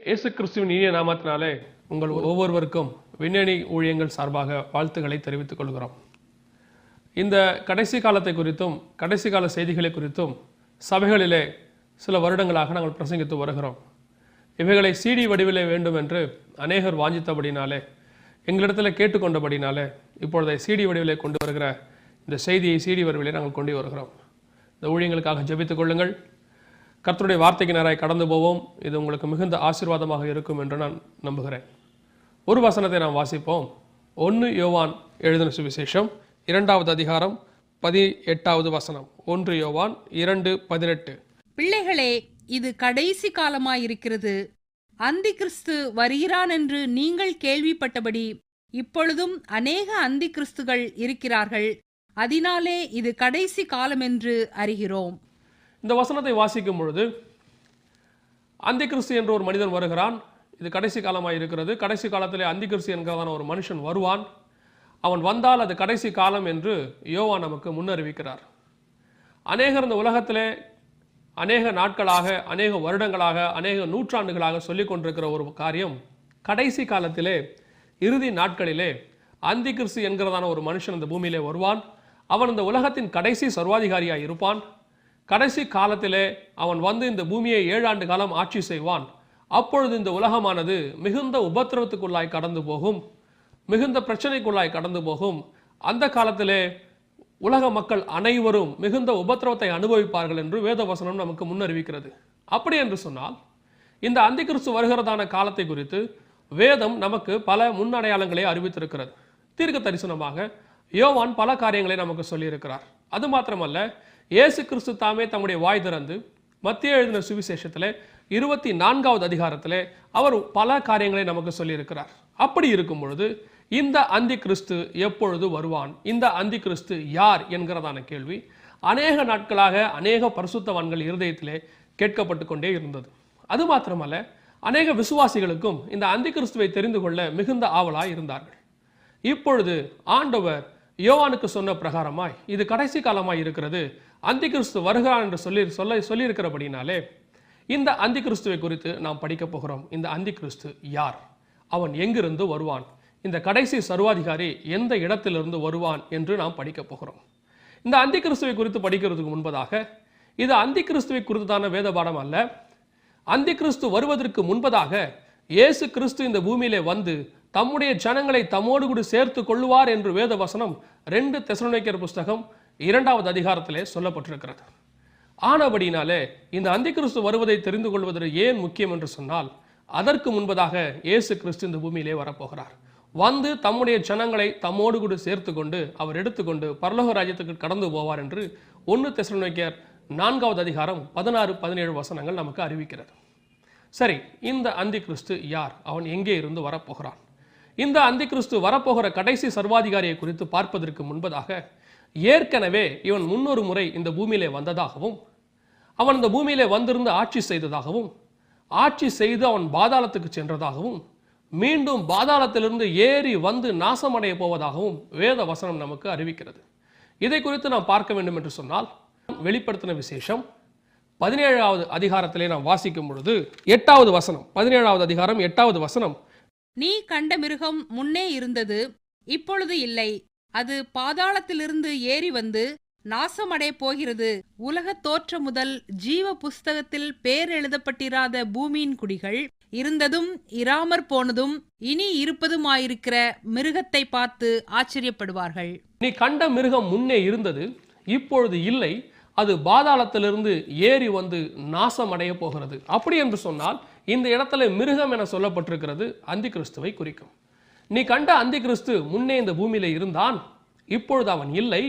இயேசு கிறிஸ்துவின் இனிய நாமத்தினாலே உங்கள் ஒவ்வொருவருக்கும் விண்ணணி ஊழியங்கள் சார்பாக வாழ்த்துக்களை தெரிவித்துக் கொள்கிறோம். இந்த கடைசி காலத்தை குறித்தும் கடைசி கால செய்திகளை குறித்தும் சபைகளிலே சில வருடங்களாக நாங்கள் பிரசங்கித்து வருகிறோம். இவைகளை CD வடிவிலே வேண்டும் என்று அநேகர் வாஞ்சித்தபடினாலே, எங்களிடத்தில் கேட்டுக்கொண்டபடினாலே இப்பொழுதை CD வடிவிலே கொண்டு வருகிற இந்த செய்தியை CD வடிவிலே நாங்கள் கொண்டு வருகிறோம். இந்த ஊழியங்களுக்காக ஜெபித்துக் கொள்ளுங்கள். கர்த்தருடைய வார்த்தைக்கு நேராய் கடந்து போவோம். இது உங்களுக்கு மிகுந்த ஆசீர்வாதமாக இருக்கும் என்று நான் நம்புகிறேன். ஒரு வசனத்தை நாம் வாசிப்போம். 1 யோவான் எழுதின சுவிசேஷம் 2வது அதிகாரம் 18வது வசனம். 1 யோவான் 2:18. பிள்ளைகளே, இது கடைசி காலமாயிருக்கிறது. அந்தி கிறிஸ்து வருகிறான் என்று நீங்கள் கேள்விப்பட்டபடி இப்பொழுதும் அநேக அந்தி கிறிஸ்துகள் இருக்கிறார்கள். அதனாலே இது கடைசி காலம் என்று அறிகிறோம். இந்த வசனத்தை வாசிக்கும் பொழுது அந்தி கிறிஸ்து என்ற ஒரு மனிதன் வருகிறான். இது கடைசி காலமாக இருக்கிறது. கடைசி காலத்திலே அந்தி கிறிஸ்து என்கிறதான ஒரு மனுஷன் வருவான். அவன் வந்தால் அது கடைசி காலம் என்று யோவான் நமக்கு முன்னறிவிக்கிறார். அநேகர் இந்த உலகத்திலே அநேக நாட்களாக, அநேக வருடங்களாக, அநேக நூற்றாண்டுகளாக சொல்லிக் கொண்டிருக்கிற ஒரு காரியம், கடைசி காலத்திலே இறுதி நாட்களிலே அந்தி கிறிஸ்து என்கிறதான ஒரு மனுஷன் இந்த பூமியிலே வருவான். அவன் இந்த உலகத்தின் கடைசி சர்வாதிகாரியாக இருப்பான். கடைசி காலத்திலே அவன் வந்து இந்த பூமியை 7 ஆண்டு காலம் ஆட்சி செய்வான். அப்பொழுது இந்த உலகமானது மிகுந்த உபத்திரவத்துக்குள்ளாய் கடந்து போகும், மிகுந்த பிரச்சனைக்குள்ளாய் கடந்து போகும். அந்த காலத்திலே உலக மக்கள் அனைவரும் மிகுந்த உபத்திரவத்தை அனுபவிப்பார்கள் என்று வேதவசனம் நமக்கு முன்னறிவிக்கிறது. அப்படி என்று சொன்னால், இந்த அந்தி கிறிஸ்து வருகிறதான காலத்தை குறித்து வேதம் நமக்கு பல முன்னடையாளங்களை அறிவித்திருக்கிறது. தீர்க்க தரிசனமாக யோவான் பல காரியங்களை நமக்கு சொல்லியிருக்கிறார். அது மாத்திரமல்ல, இயேசு கிறிஸ்து தாமே தம்முடைய வாய் திறந்து மத்திய எழுதின சுவிசேஷத்திலே 24வது அதிகாரத்திலே அவர் பல காரியங்களை நமக்கு சொல்லியிருக்கிறார். அப்படி இருக்கும் பொழுது இந்த அந்தி கிறிஸ்து எப்பொழுது வருவான், இந்த அந்தி கிறிஸ்து யார் என்கிறதான கேள்வி அநேக நாட்களாக அநேக பரிசுத்தவான்கள் இருதயத்திலே கேட்கப்பட்டு கொண்டே இருந்தது. அது மாத்திரமல்ல, அநேக விசுவாசிகளுக்கும் இந்த அந்தி கிறிஸ்துவை தெரிந்து கொள்ள மிகுந்த ஆவலாய் இருந்தார்கள். இப்பொழுது ஆண்டவர் யோவானுக்கு சொன்ன பிரகாரமாய் இது கடைசி காலமாய் இருக்கிறது, அந்தி கிறிஸ்து வருகிறான் என்று சொல்லியிருக்கிறபடினாலே இந்த அந்தி கிறிஸ்துவை குறித்து நாம் படிக்க போகிறோம். இந்த அந்தி கிறிஸ்து யார், அவன் எங்கிருந்து வருவான், இந்த கடைசி சர்வாதிகாரி எந்த இடத்திலிருந்து வருவான் என்று நாம் படிக்க போகிறோம். இந்த அந்தி கிறிஸ்துவை குறித்து படிக்கிறதுக்கு முன்பதாக, இது அந்தி கிறிஸ்துவை குறித்தான வேத பாடம் அல்ல. அந்தி கிறிஸ்து வருவதற்கு முன்பதாக இயேசு கிறிஸ்து இந்த பூமியிலே வந்து தம்முடைய ஜனங்களை தம்மோடு கூட சேர்த்து கொள்ளுவார் என்று வேத வசனம் 2 தெசலோனிக்கேயர் புஸ்தகம் 2வது அதிகாரத்திலே சொல்லப்பட்டிருக்கிறது. ஆனபடினாலே இந்த அந்தி கிறிஸ்து வருவதை தெரிந்து கொள்வது ஏன் முக்கியம் என்று சொன்னால், அதற்கு முன்பதாக இயேசு கிறிஸ்து இந்த பூமியிலே வரப்போகிறார். வந்து தம்முடைய ஜனங்களை தம்மோடு கூட சேர்த்து கொண்டு அவர் எடுத்துக்கொண்டு பரலோக ராஜ்யத்துக்கு கடந்து போவார் என்று 1 தெசலோனிக்கேயர் 4வது அதிகாரம் 16-17 வசனங்கள் நமக்கு அறிவிக்கிறது. சரி, இந்த அந்தி கிறிஸ்து யார், அவன் எங்கே இருந்து வரப்போகிறான்? இந்த அந்தி கிறிஸ்து வரப்போகிற கடைசி சர்வாதிகாரியை குறித்து பார்ப்பதற்கு முன்பதாக, ஏற்கனவே இவன் முன்னொரு முறை இந்த பூமியிலே வந்ததாகவும், அவன் இந்த பூமியிலே வந்திருந்து ஆட்சி செய்ததாகவும், ஆட்சி செய்து அவன் பாதாளத்துக்கு சென்றதாகவும், மீண்டும் பாதாளத்திலிருந்து ஏறி வந்து நாசமடைய போவதாகவும் வேத வசனம் நமக்கு அறிவிக்கிறது. இதை குறித்து நாம் பார்க்க வேண்டும் என்று சொன்னால், வெளிப்படுத்தின விசேஷம் 17வது அதிகாரத்திலே நாம் வாசிக்கும் பொழுது 8வது வசனம், 17வது அதிகாரம் 8வது வசனம், நீ கண்ட மிருகம் முன்னே இருந்தது, இப்பொழுது இல்லை. அது பாதாளத்திலிருந்து ஏறி வந்து நாசமடைய போகிறது. உலக தோற்றம் முதல் ஜீவ புஸ்தகத்தில் பேர் எழுதப்பட்டிராத பூமியின் குடிகள் இருந்ததும் இராமற் போனதும் இனி இருப்பதுமாயிருக்கிற மிருகத்தை பார்த்து ஆச்சரியப்படுவார்கள். நீ கண்ட மிருகம் முன்னே இருந்தது, இப்பொழுது இல்லை. அது பாதாளத்திலிருந்து ஏறி வந்து நாசம் அடைய போகிறது. அப்படி என்று சொன்னால், இந்த இடத்துல மிருகம் என சொல்லப்பட்டிருக்கிறது அந்தி கிறிஸ்துவை குறிக்கும். நீ கண்ட அந்தி கிறிஸ்து முன்னே இந்த பூமியில இருந்தான், இப்பொழுது அவன் இல்லை.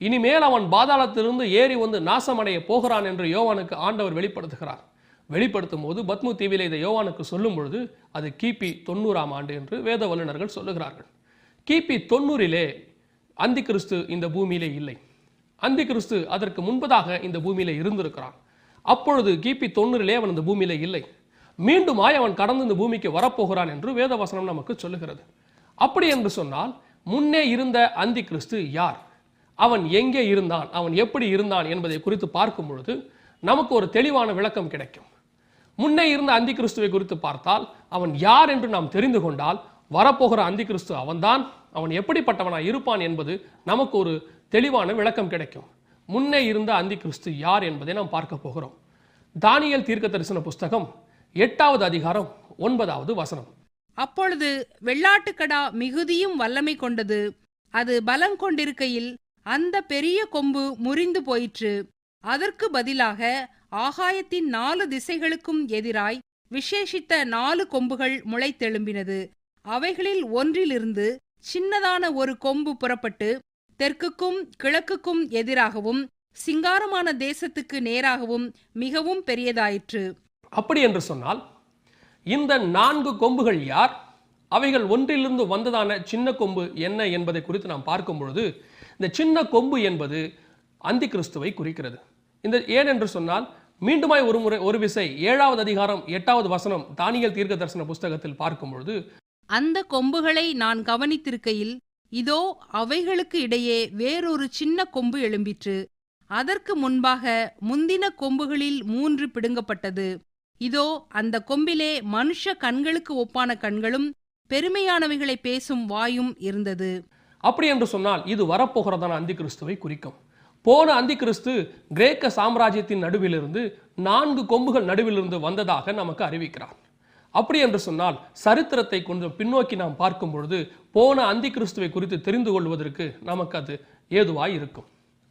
இனிமேல் அவன் பாதாளத்திலிருந்து ஏறி வந்து நாசமடைய போகிறான் என்று யோவானுக்கு ஆண்டவர் வெளிப்படுத்துகிறார். வெளிப்படுத்தும் போது பத்மு தீவிலே இதை யோவானுக்கு சொல்லும் பொழுது அது கிபி 90ஆம் ஆண்டு என்று வேத வல்லுநர்கள் சொல்லுகிறார்கள். கிபி 90லே அந்தி கிறிஸ்து இந்த பூமியிலே இல்லை. அந்தி கிறிஸ்து அதற்கு முன்பதாக இந்த பூமியிலே இருந்திருக்கிறான். அப்பொழுது கிபி 90லே அவன் இந்த பூமியிலே இல்லை. மீண்டுமாய் அவன் கடந்து இந்த பூமிக்கு வரப்போகிறான் என்று வேத வசனம் நமக்கு சொல்லுகிறது. அப்படி என்று சொன்னால், முன்னே இருந்த அந்தி கிறிஸ்து யார், அவன் எங்கே இருந்தான், அவன் எப்படி இருந்தான் என்பதை குறித்து பார்க்கும் பொழுது நமக்கு ஒரு தெளிவான விளக்கம் கிடைக்கும். முன்னே இருந்த அந்தி கிறிஸ்துவை குறித்து பார்த்தால் அவன் யார் என்று நாம் தெரிந்து கொண்டால் வரப்போகிற அந்தி கிறிஸ்து அவன்தான், அவன் எப்படிப்பட்டவனாய் இருப்பான் என்பது நமக்கு ஒரு தெளிவான விளக்கம் கிடைக்கும். முன்னே இருந்த அந்தி கிறிஸ்து யார் என்பதை நாம் பார்க்க போகிறோம். தானியேல் தீர்க்க தரிசன புஸ்தகம் 8வது அதிகாரம் 9வது வசனம். அப்பொழுது வெள்ளாட்டுக்கடா மிகுதியும் வல்லமை கொண்டது. அது பலம் கொண்டிருக்கையில் அந்த பெரிய கொம்பு முறிந்து போயிற்று. அதற்கு பதிலாக ஆகாயத்தின் 4 திசைகளுக்கும் எதிராய் விசேஷித்த 4 கொம்புகள் முளைத்தெழும்பினது. அவைகளில் ஒன்றிலிருந்து சின்னதான ஒரு கொம்பு புறப்பட்டு தெற்குக்கும் கிழக்குக்கும் எதிராகவும் சிங்காரமான தேசத்துக்கு நேராகவும் மிகவும் பெரியதாயிற்று. அப்படி என்று சொன்னால் இந்த 4 கொம்புகள் யார், அவைகள் ஒன்றிலிருந்து வந்ததான சின்ன கொம்பு என்ன என்பதை குறித்து நாம் பார்க்கும் பொழுது இந்த சின்ன கொம்பு என்பது அந்தி கிறிஸ்துவை குறிக்கிறது. இந்த ஏன் என்று சொன்னால் மீண்டுமாய் ஒரு விசை 7வது அதிகாரம் 8வது வசனம் தானியேல் தீர்க்க தரிசன புஸ்தகத்தில் பார்க்கும் பொழுது, அந்த கொம்புகளை நான் கவனித்திருக்கையில் இதோ அவைகளுக்கு இடையே வேறொரு சின்ன கொம்பு எழும்பிற்று. அதற்கு முன்பாக முந்தின கொம்புகளில் 3 பிடுங்கப்பட்டது. இதோ அந்த கொம்பிலே மனுஷ கண்களுக்கு ஒப்பான கண்களும் பெருமையானவைகளை பேசும் வாயும் இருந்தது. அப்படி என்று சொன்னால் இது வரப்போகிறதான அந்தி கிறிஸ்துவை குறிக்கும். போன அந்தி கிறிஸ்து கிரேக்க சாம்ராஜ்யத்தின் நடுவிலிருந்து 4 கொம்புகள் நடுவிலிருந்து வந்ததாக நமக்கு அறிவிக்கிறார். அப்படி என்று சொன்னால் சரித்திரத்தை கொஞ்சம் பின்னோக்கி நாம் பார்க்கும் பொழுது போன அந்தி கிறிஸ்துவை குறித்து தெரிந்து கொள்வதற்கு நமக்கு அது ஏதுவாய் இருக்கும்.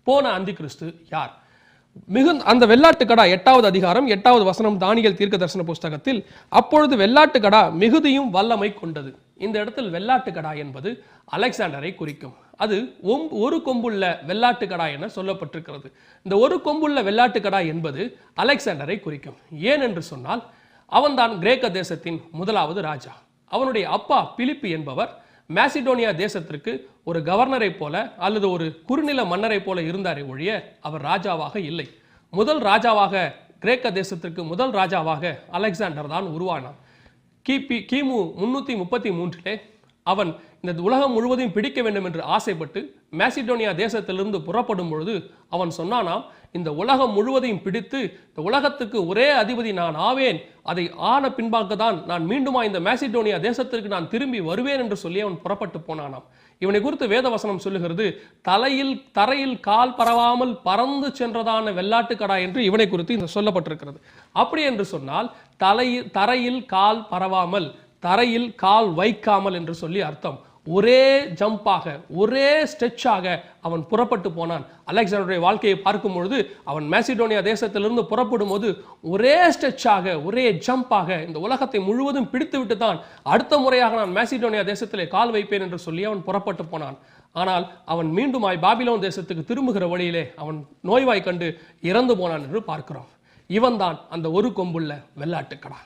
போன அந்தி கிறிஸ்து யார்? அந்த வெள்ளாட்டுக்கடா 8வது அதிகாரம் 8வது வசனம் தானியேல் தீர்க்க தரிசன புஸ்தகத்தில், அப்பொழுது வெள்ளாட்டுக்கடா மிகுதியும் வல்லமை கொண்டது. இந்த இடத்தில் வெள்ளாட்டுக்கடா என்பது அலெக்சாண்டரை குறிக்கும். அது ஒரு கொம்புள்ள வெள்ளாட்டுக்கடா என சொல்லப்பட்டிருக்கிறது. இந்த ஒரு கொம்புள்ள வெள்ளாட்டுக்கடா என்பது அலெக்சாண்டரை குறிக்கும். ஏன் என்று சொன்னால் அவன்தான் கிரேக்க தேசத்தின் முதலாவது ராஜா. அவனுடைய அப்பா பிலிப்பு என்பவர் மேசிடோனியா தேசத்திற்கு ஒரு கவர்னரை போல அல்லது ஒரு குறுநில மன்னரை போல இருந்தாரே ஒழிய அவர் ராஜாவாக இல்லை. முதல் ராஜாவாக கிரேக்க தேசத்திற்கு முதல் ராஜாவாக அலெக்சாண்டர் தான் உருவானான். கிமு 333 அவன் இந்த உலகம் முழுவதையும் பிடிக்க வேண்டும் என்று ஆசைப்பட்டு மேசிடோனியா தேசத்திலிருந்து புறப்படும் பொழுது அவன் சொன்னானாம், இந்த உலகம் முழுவதையும் பிடித்து இந்த உலகத்துக்கு ஒரே அதிபதி நான் ஆவேன், அதை ஆன பின்பாக தான் நான் மீண்டுமா இந்த மேசிடோனியா தேசத்திற்கு நான் திரும்பி வருவேன் என்று சொல்லி அவன் புறப்பட்டு போனானாம். இவனை குறித்து வேதவசனம் சொல்லுகிறது, தரையில் கால் பரவாமல் பறந்து சென்றதான வெள்ளாட்டுக்கடா என்று இவனை குறித்து இந்த சொல்லப்பட்டிருக்கிறது. அப்படி என்று சொன்னால் தரையில் கால் பரவாமல், தரையில் கால் வைக்காமல் என்று சொல்லி அர்த்தம். ஒரே ஜம்பாக ஒரே ஸ்ட்ரெச்சாக அவன் புறப்பட்டு போனான். அலெக்சாண்டருடைய வாழ்க்கையை பார்க்கும் பொழுது அவன் மேசிடோனியா தேசத்திலிருந்து புறப்படும் போது ஒரே ஸ்ட்ரெச்சாக ஒரே ஜம்பாக இந்த உலகத்தை முழுவதும் பிடித்து விட்டு தான் அடுத்த முறையாக நான் மேசிடோனியா தேசத்திலே கால் வைப்பேன் என்று சொல்லி அவன் புறப்பட்டு போனான். ஆனால் அவன் மீண்டுமாய் பாபிலோன் தேசத்துக்கு திரும்புகிற வழியிலே அவன் நோய்வாய் கண்டு இறந்து போனான் என்று பார்க்கிறோம். இவன்தான் அந்த ஒரு கொம்புள்ள வெள்ளாட்டுக்கடா.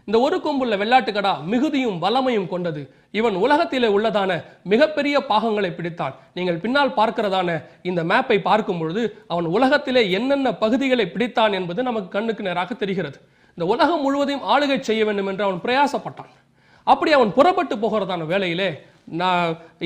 இந்த ஒரு கொம்புள்ள வெள்ளாட்டுக்கடா மிகுதியும் வல்லமையும் கொண்டது. இவன் உலகத்திலே உள்ளதான மிகப்பெரிய பாகங்களை பிடித்தான். நீங்கள் பின்னால் பார்க்கிறதான இந்த மேப்பை பார்க்கும் பொழுது அவன் உலகத்திலே என்னென்ன பகுதிகளை பிடித்தான் என்பது நமக்கு கண்ணுக்கு நேராக தெரிகிறது. இந்த உலகம் முழுவதையும் ஆளுகை செய்ய வேண்டும் என்று அவன் பிரயாசப்பட்டான். அப்படி அவன் புறப்பட்டு போகிறதான வேளையிலே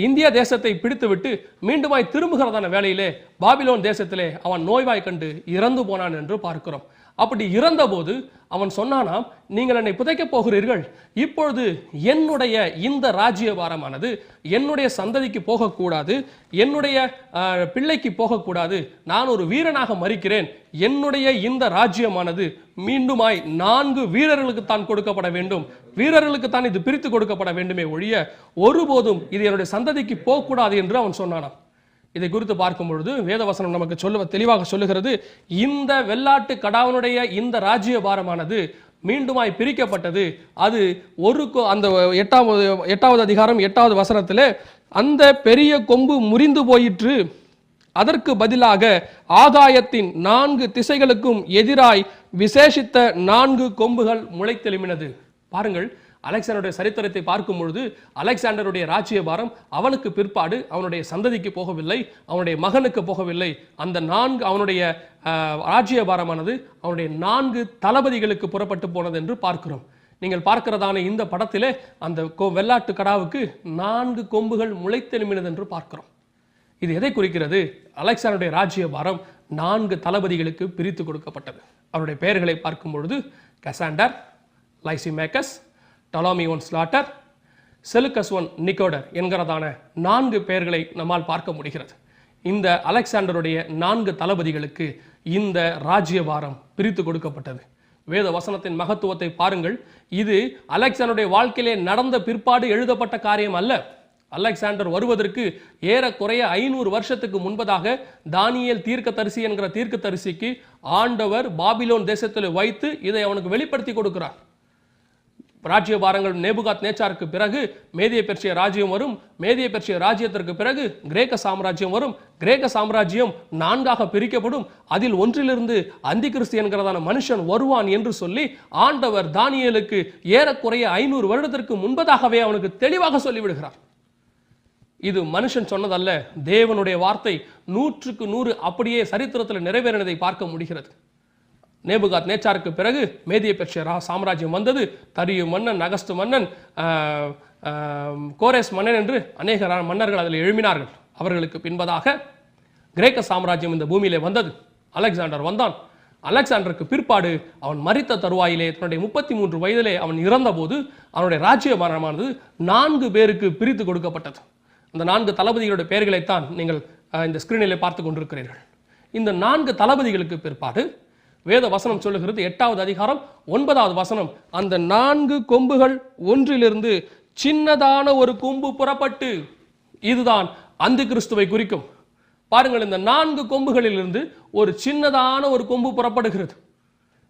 இந்திய தேசத்தை பிடித்துவிட்டு மீண்டுமாய் திரும்புகிறதான வேளையிலே பாபிலோன் தேசத்திலே அவன் நோய்வாய் கண்டு இறந்து போனான் என்று பார்க்கிறோம். அப்படி இறந்தபோது அவன் சொன்னானாம், நீங்கள் என்னை புதைக்கப் போகிறீர்கள், இப்பொழுது என்னுடைய இந்த ராஜ்யபாரமானது என்னுடைய சந்ததிக்கு போகக்கூடாது, என்னுடைய பிள்ளைக்கு போகக்கூடாது, நான் ஒரு வீரனாக மரிக்கிறேன், என்னுடைய இந்த ராஜ்யமானது மீண்டுமாய் 4 வீரர்களுக்கு தான் கொடுக்கப்பட வேண்டும், வீரர்களுக்கு தான் இது பிரித்து கொடுக்கப்பட வேண்டுமே ஒழிய ஒருபோதும் இது என்னுடைய சந்ததிக்கு போகக்கூடாது என்று அவன் சொன்னானாம். இதை குறித்து பார்க்கும் பொழுது வேதவசனம் நமக்கு தெளிவாக சொல்லுகிறது, இந்த வெள்ளாட்டு கடாவனுடைய இந்த ராஜ்யபாரமானது மீண்டுமாய் பிரிக்கப்பட்டது. அது அந்த 8வது அதிகாரம் 8வது வசனத்திலே, அந்த பெரிய கொம்பு முறிந்து போயிற்று, அதற்கு பதிலாக ஆகாயத்தின் 4 திசைகளுக்கும் எதிராய் விசேஷித்த 4 கொம்புகள் முளைத்தெழும்பினது. பாருங்கள், அலெக்சாண்டருடைய சரித்திரத்தை பார்க்கும் பொழுது அலெக்சாண்டருடைய ராஜ்யபாரம் அவனுக்கு பிற்பாடு அவனுடைய சந்ததிக்கு போகவில்லை, அவனுடைய மகனுக்கு போகவில்லை. அந்த 4 அவனுடைய ராஜ்யபாரமானது அவனுடைய 4 தளபதிகளுக்கு புறப்பட்டு போனது என்று பார்க்கிறோம். நீங்கள் பார்க்கிறதான இந்த படத்திலே அந்த வெள்ளாட்டு கடாவுக்கு 4 கொம்புகள் முளைத்தெழும்பினது என்று பார்க்கிறோம். இது எதை குறிக்கிறது? அலெக்சாண்டருடைய ராஜ்யபாரம் 4 தளபதிகளுக்கு பிரித்து கொடுக்கப்பட்டது. அவருடைய பெயர்களை பார்க்கும் பொழுது Cassander, Lysimachus, Ptolemy one Soter, Seleucus one Nicator என்கிறதான 4 பெயர்களை நம்மால் பார்க்க முடிகிறது. இந்த அலெக்சாண்டருடைய 4 தளபதிகளுக்கு இந்த ராஜ்யபாரம் பிரித்து கொடுக்கப்பட்டது. வேத வசனத்தின் மகத்துவத்தை பாருங்கள். இது அலெக்சாண்டருடைய வாழ்க்கையிலே நடந்த பிற்பாடு எழுதப்பட்ட காரியம் அல்ல. அலெக்சாண்டர் வருவதற்கு ஏறக்குறைய 500 வருஷத்துக்கு முன்பதாக தானியேல் தீர்க்கதரிசி என்கிற தீர்க்கதரிசிக்கு ஆண்டவர் பாபிலோன் தேசத்தில் வைத்து இதை அவனுக்கு வெளிப்படுத்தி கொடுக்கிறார். ராஜ்யபாரங்கள் நேபுகாத் நேச்சாருக்கு பிறகு மேதிய பெர்சிய ராஜ்யம் வரும். மேதிய பெர்சிய ராஜ்யத்திற்கு பிறகு கிரேக்க சாம்ராஜ்யம் வரும். கிரேக்க சாம்ராஜ்யம் 4ஆக பிரிக்கப்படும். அதில் ஒன்றிலிருந்து அந்தி கிறிஸ்து என்கிறதான மனுஷன் வருவான் என்று சொல்லி ஆண்டவர் தானியேலுக்கு ஏறக்குறைய 500 வருடத்திற்கு முன்பதாகவே அவனுக்கு தெளிவாக சொல்லிவிடுகிறார். இது மனுஷன் சொன்னதல்ல, தேவனுடைய வார்த்தை 100க்கு 100 அப்படியே சரித்திரத்தில் நிறைவேறினதை பார்க்க முடிகிறது. நேபுகாத் நேச்சாருக்கு பிறகு மேதிய பெர்சிய சாம்ராஜ்யம் வந்தது. தரியு மன்னன், அகஸ்து மன்னன், கோரேஸ் மன்னன் என்று அநேக மன்னர்கள் அதில் எழுப்பினார்கள். அவர்களுக்கு பின்பதாக கிரேக்க சாம்ராஜ்யம் இந்த பூமியிலே வந்தது. அலெக்சாண்டர் வந்தான். அலெக்சாண்டருக்கு பிற்பாடு அவன் மரித்த தருவாயிலே தன்னுடைய 33 வயதிலே அவன் இறந்தபோது அவனுடைய ராஜ்யபாரமானது 4 பேருக்கு பிரித்து கொடுக்கப்பட்டது. அந்த 4 தளபதிகளுடைய பெயர்களைத்தான் நீங்கள் இந்த ஸ்கிரீனிலே பார்த்து கொண்டிருக்கிறீர்கள். இந்த 4 தளபதிகளுக்கு பிற்பாடு வேத வசனம் சொல்லுகிறது 8வது அதிகாரம் 9வது வசனம், அந்த 4 கொம்புகள் ஒன்றிலிருந்து சின்னதான ஒரு கொம்பு புறப்பட்டு, இதுதான் அந்தி கிறிஸ்துவை குறிக்கும். பாருங்கள், இந்த 4 கொம்புகளிலிருந்து ஒரு சின்னதான ஒரு கொம்பு புறப்படுகிறது.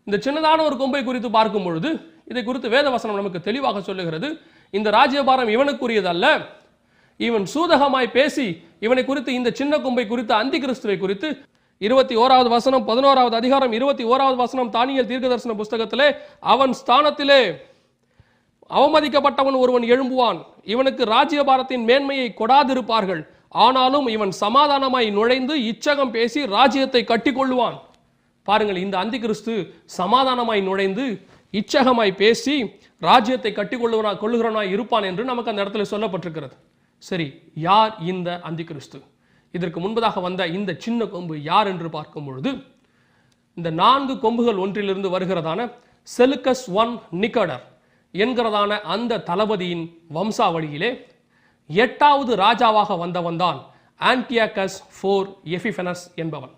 இந்த சின்னதான ஒரு கொம்பை குறித்து பார்க்கும் பொழுது இதை குறித்து வேத வசனம் நமக்கு தெளிவாக சொல்லுகிறது. இந்த ராஜ்யபாரம் இவனுக்குரியதல்ல. இவன் சூதகமாய் பேசி இவனை குறித்து, இந்த சின்ன கொம்பை குறித்து, அந்தி கிறிஸ்துவை குறித்து 21வது வசனம் 11வது அதிகாரம் 21வது வசனம் தானியேல் தீர்க்கதரிசன புஸ்தகத்திலே, அவன் ஸ்தானத்திலே அவமதிக்கப்பட்டவன் ஒருவன் எழும்புவான், இவனுக்கு ராஜ்யபாரத்தின் மேன்மையை கொடாதிருப்பார்கள், ஆனாலும் இவன் சமாதானமாய் நுழைந்து இச்சகம் பேசி ராஜ்யத்தை கட்டி கொள்ளுவான். பாருங்கள், இந்த அந்தி கிறிஸ்து சமாதானமாய் நுழைந்து இச்சகமாய் பேசி ராஜ்யத்தை கட்டி கொள்ளுகிறவனாய் இருப்பான் என்று நமக்கு அந்த இடத்துல சொல்லப்பட்டிருக்கிறது. சரி, யார் இந்த அந்தி கிறிஸ்து? இதற்கு முன்பதாக வந்த இந்த சின்ன கொம்பு யார் என்று பார்க்கும் பொழுது, இந்த 4 கொம்புகள் ஒன்றிலிருந்து வருகிறதான செலுக்கஸ் ஒன் நிக்கோடர் என்கிறதான அந்த தளபதியின் வம்சாவளியிலே 8வது ராஜாவாக வந்தவன் தான் ஆன்டியாகஸ் 4 எபிஃபனஸ் என்பவன்.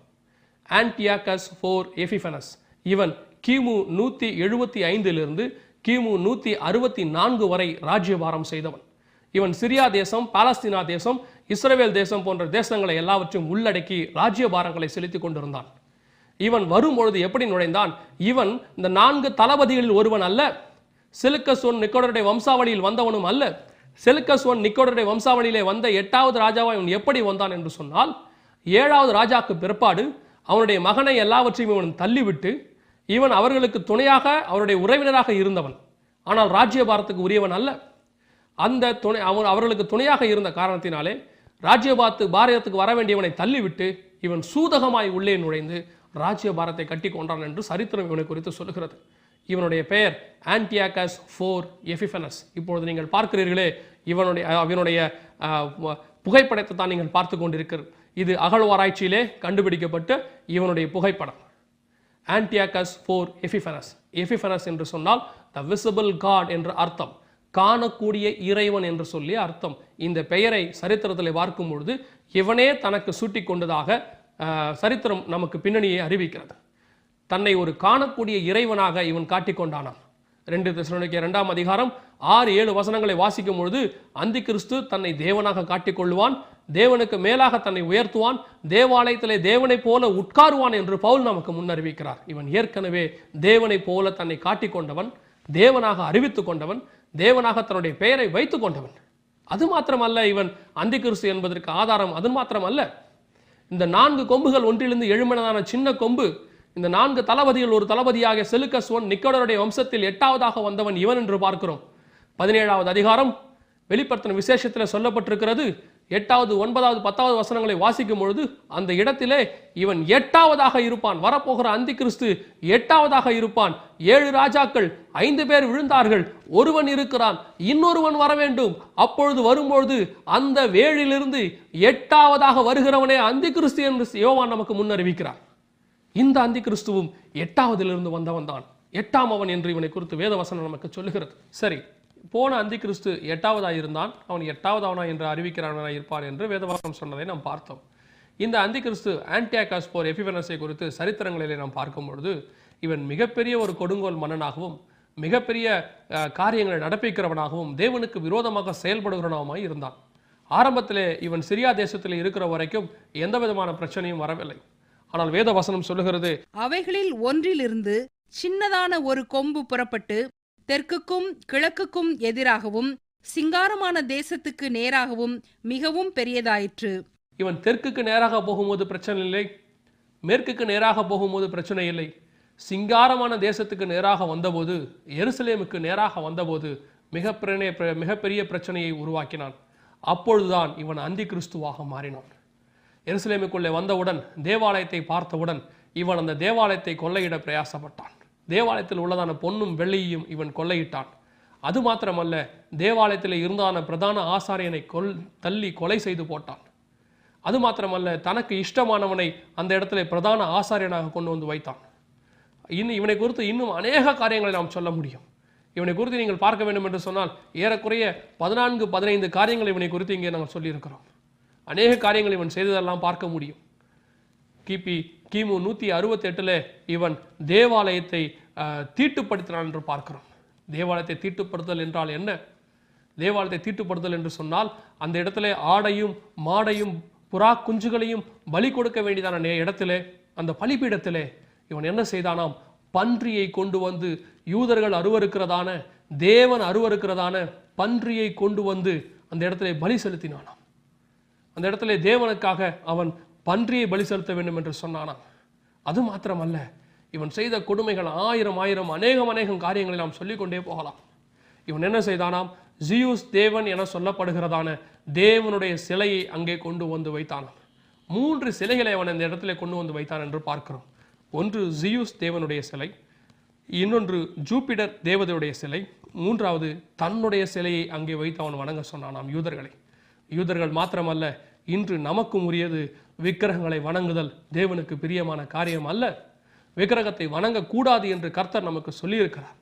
ஆன்டியாகஸ் 4 எபிஃபனஸ் இவன் கிமு 175 கிமு 164 வரை ராஜ்யபாரம் செய்தவன். இவன் சிரியா தேசம், பாலஸ்தீனா தேசம், இஸ்ரவேல் தேசம் போன்ற தேசங்களை எல்லாவற்றையும் உள்ளடக்கி ராஜ்யபாரங்களை செலுத்திக் கொண்டிருந்தான். இவன் வரும்பொழுது எப்படி நுழைந்தான்? இவன் இந்த 4 தளபதிகளில் ஒருவன் அல்ல. செலுக்கஸ் ஒன் நிக்கோடருடைய வம்சாவளியில் வந்தவனும் அல்ல. செலுக்கஸ் ஒன் நிக்கோடருடைய வம்சாவளியிலே வந்த 8வது ராஜாவா இவன் எப்படி வந்தான் என்று சொன்னால், 7வது ராஜாக்கு பிற்பாடு அவனுடைய மகனை எல்லாவற்றையும் இவன் தள்ளிவிட்டு இவன் அவர்களுக்கு துணையாக, அவருடைய உறவினராக இருந்தவன். ஆனால் ராஜ்யபாரத்துக்கு உரியவன் அல்ல. அந்த அவர்களுக்கு துணையாக இருந்த காரணத்தினாலே பாரதத்துக்கு வர வேண்டியவனை தள்ளிவிட்டு இவன் சூதகமாய் உள்ளே நுழைந்து ராஜ்யபாரத்தை கட்டி கொண்டான் என்று சரித்திரம் இவனை குறித்து சொல்லுகிறது. இவனுடைய பெயர் ஆன்டியாகஸ் 4 எபிஃபனஸ். இப்பொழுது நீங்கள் பார்க்கிறீர்களே, இவனுடைய புகைப்படத்தை தான் நீங்கள் பார்த்து கொண்டிருக்கிறது. இது அகழ்வாராய்ச்சியிலே கண்டுபிடிக்கப்பட்ட இவனுடைய புகைப்படம். ஆன்டியாகஸ் 4 எபிஃபனஸ். எபிஃபனஸ் என்று சொன்னால் த விசிபிள் காட் என்று அர்த்தம், காணக்கூடிய இறைவன் என்று சொல்லி அர்த்தம். இந்த பெயரை சரித்திரத்தில் பார்க்கும் பொழுது இவனே தனக்கு சூட்டி கொண்டதாக சரித்திரம் நமக்கு பின்னணியை அறிவிக்கிறது. தன்னை ஒரு காணக்கூடிய இறைவனாக இவன் காட்டிக்கொண்டானான். 2 தெசலோனிக்கேயர் 2ஆம் அதிகாரம் 6-7 வசனங்களை வாசிக்கும் பொழுது அந்தி கிறிஸ்து தன்னை தேவனாக காட்டிக்கொள்ளுவான், தேவனுக்கு மேலாக தன்னை உயர்த்துவான், தேவாலயத்திலே தேவனை போல உட்காருவான் என்று பவுல் நமக்கு முன்னறிவிக்கிறார். இவன் ஏற்கனவே தேவனை போல தன்னை காட்டிக்கொண்டவன், தேவனாக அறிவித்துக் கொண்டவன், தேவனாக தன்னுடைய பெயரை வைத்துக் கொண்டவன். அது மாத்திரமல்ல, இவன் அந்தி கிறிஸ்து என்பதற்கு ஆதாரம் அது மாத்திரமல்ல. இந்த 4 கொம்புகள் ஒன்றிலிருந்து எழும்பினதான சின்ன கொம்பு, இந்த 4 தளபதிகள் ஒரு தளபதியாக செலுக்கஸ் ஒன் நிக்கோடருடைய வம்சத்தில் 8வதாக வந்தவன் இவன் என்று பார்க்கிறோம். 17வது அதிகாரம் வெளிப்படுத்தின விசேஷத்தில் சொல்லப்பட்டிருக்கிறது. 8வது 9வது 10வது வசனங்களை வாசிக்கும் பொழுது அந்த இடத்திலே இவன் 8வதாக இருப்பான். வரப்போகிற அந்தி கிறிஸ்து 8வதாக இருப்பான். 7 ராஜாக்கள், 5 பேர் விழுந்தார்கள், ஒருவன் இருக்கிறான், இன்னொருவன் வர வேண்டும். அப்பொழுது வரும்பொழுது அந்த வேளிலிருந்து 8வதாக வருகிறவனே அந்தி கிறிஸ்து என்று யோவான் நமக்கு முன்னறிவிக்கிறார். இந்த அந்தி கிறிஸ்துவும் 8வதிலிருந்து வந்தவன் தான். 8ஆம் அவன் என்று இவனை குறித்து வேதவசனம் நமக்கு சொல்லுகிறது. சரி, போன அந்தி கிறிஸ்து 8ஆவதாய் இருந்தான், அவன் 8ஆவதாவனா என்று அறிவிக்கிறவனாய் இருப்பான் என்று வேதவசனம் சொன்னதை நாம் பார்த்தோம். இந்த அந்தி கிறிஸ்து ஆன்டியாகஸ் போர் எபிஃபனஸை குறித்து சரித்திரங்களிலே நாம் பார்க்கும் பொழுது இவன் மிகப்பெரிய ஒரு கொடுங்கோல் மன்னனாகவும் மிகப்பெரிய காரியங்களை நடப்பிக்கிறவனாகவும் தேவனுக்கு விரோதமாக செயல்படுகிறவனாகவும் இருந்தான். ஆரம்பத்திலே இவன் சிரியா தேசத்தில் இருக்கிற வரைக்கும் எந்த விதமான பிரச்சனையும் வரவில்லை. ஆனால் வேத வசனம் சொல்லுகிறது, அவைகளில் ஒன்றிலிருந்து சின்னதான ஒரு கொம்பு புறப்பட்டு தெற்குக்கும் கிழக்குக்கும் எதிராகவும் சிங்காரமான தேசத்துக்கு நேராகவும் மிகவும் பெரியதாயிற்று. இவன் தெற்குக்கு நேராக போகும்போது பிரச்சனை இல்லை, மேற்குக்கு நேராக போகும்போது பிரச்சனை இல்லை. சிங்காரமான தேசத்துக்கு நேராக வந்தபோது, எருசலேமுக்கு நேராக வந்தபோது மிகப்பெரிய பிரச்சனையை உருவாக்கினான். அப்பொழுதுதான் இவன் அந்தி கிறிஸ்துவாக மாறினான். எருசலேமுக்குள்ளே வந்தவுடன், தேவாலயத்தை பார்த்தவுடன் இவன் அந்த தேவாலயத்தை கொள்ளையிட பிரயாசப்பட்டான். தேவாலயத்தில் உள்ளதான பொன்னும் வெள்ளியையும் இவன் கொள்ளையிட்டான். அது மாத்திரமல்ல, தேவாலயத்தில் இருந்தான பிரதான ஆசாரியனை தள்ளி கொலை செய்து போட்டான். அது மாத்திரமல்ல, தனக்கு இஷ்டமானவனை அந்த இடத்துல பிரதான ஆசாரியனாக கொண்டு வந்து வைத்தான். இவனை குறித்து இன்னும் அநேக காரியங்களை நாம் சொல்ல முடியும். இவனை குறித்து நீங்கள் பார்க்க வேண்டும் என்று சொன்னால் ஏறக்குறைய 14-15 காரியங்கள் இவனை குறித்து இங்கே நாங்கள் சொல்லியிருக்கிறோம். அநேக காரியங்கள் இவன் செய்ததெல்லாம் பார்க்க முடியும். கிமு 168 இவன் தேவாலயத்தை தீட்டுப்படுத்தினான் என்று பார்க்கிறோம். தேவாலயத்தை தீட்டுப்படுத்தல் என்றால் என்ன? தேவாலயத்தை தீட்டுப்படுத்தல் என்று சொன்னால் அந்த இடத்துல ஆடையும் மாடையும் புறா குஞ்சுகளையும் பலி கொடுக்க வேண்டியதான இடத்திலே, அந்த பலிபீடத்திலே இவன் என்ன செய்தானாம்? பன்றியை கொண்டு வந்து, யூதர்கள் அருவருக்கிறதான, தேவன் அருவருக்கிறதான பன்றியை கொண்டு வந்து அந்த இடத்துல பலி செலுத்தினானாம். அந்த இடத்துல தேவனுக்காக அவன் பன்றியை பலி செலுத்த வேண்டும் என்று சொன்னானாம். அது மாத்திரமல்ல, இவன் செய்த கொடுமைகள் அநேகம் காரியங்களை நாம் சொல்லிக்கொண்டே போகலாம். இவன் என்ன செய்தானாம்? ஜியூஸ் தேவன் என சொல்லப்படுகிறதான தேவனுடைய சிலையை அங்கே கொண்டு வந்து வைத்தானாம். 3 சிலைகளை அவன் இந்த இடத்துல கொண்டு வந்து வைத்தான் என்று பார்க்கிறோம். ஒன்று ஜியூஸ் தேவனுடைய சிலை, இன்னொன்று ஜூபிடர் தேவதையுடைய சிலை, மூன்றாவது தன்னுடைய சிலையை அங்கே வைத்து அவன் வணங்க சொன்னானாம் யூதர்களை. யூதர்கள் மாத்திரமல்ல, இன்று நமக்கும் உரியது விக்கிரகங்களை வணங்குதல் தேவனுக்கு பிரியமான காரியம் அல்ல. விக்கிரகத்தை வணங்கக்கூடாது என்று கர்த்தர் நமக்கு சொல்லியிருக்கிறார்.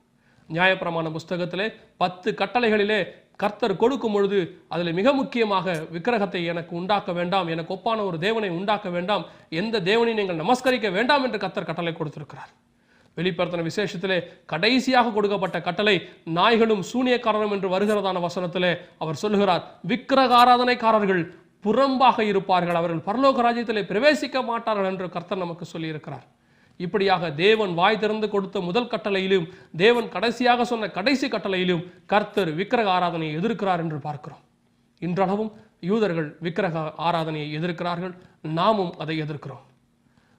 நியாயப்பிரமாண புஸ்தகத்திலே 10 கட்டளைகளிலே கர்த்தர் கொடுக்கும் பொழுது அதில் மிக முக்கியமாக விக்கிரகத்தை எனக்கு உண்டாக்க வேண்டாம், எனக்கு ஒப்பான ஒரு தேவனை உண்டாக்க வேண்டாம், எந்த தேவனை நீங்கள் நமஸ்கரிக்க வேண்டாம் என்று கர்த்தர் கட்டளை கொடுத்திருக்கிறார். வெளிப்படுத்தின விசேஷத்திலே கடைசியாக கொடுக்கப்பட்ட கட்டளை நாய்களும் சூனியக்காரரும் என்று வருகிறதான வசனத்திலே அவர் சொல்லுகிறார், விக்கிரக ஆராதனைக்காரர்கள் புறம்பாக இருப்பார்கள், அவர்கள் பரலோக ராஜ்யத்திலே பிரவேசிக்க மாட்டார்கள் என்று கர்த்தர் நமக்கு சொல்லியிருக்கிறார். இப்படியாக தேவன் வாய் திறந்து கொடுத்த முதல் கட்டளையிலும் தேவன் கடைசியாக சொன்ன கடைசி கட்டளையிலும் கர்த்தர் விக்கிரக ஆராதனையை எதிர்க்கிறார் என்று பார்க்கிறோம். இன்றளவும் யூதர்கள் விக்கிரக ஆராதனையை எதிர்க்கிறார்கள், நாமும் அதை எதிர்க்கிறோம்.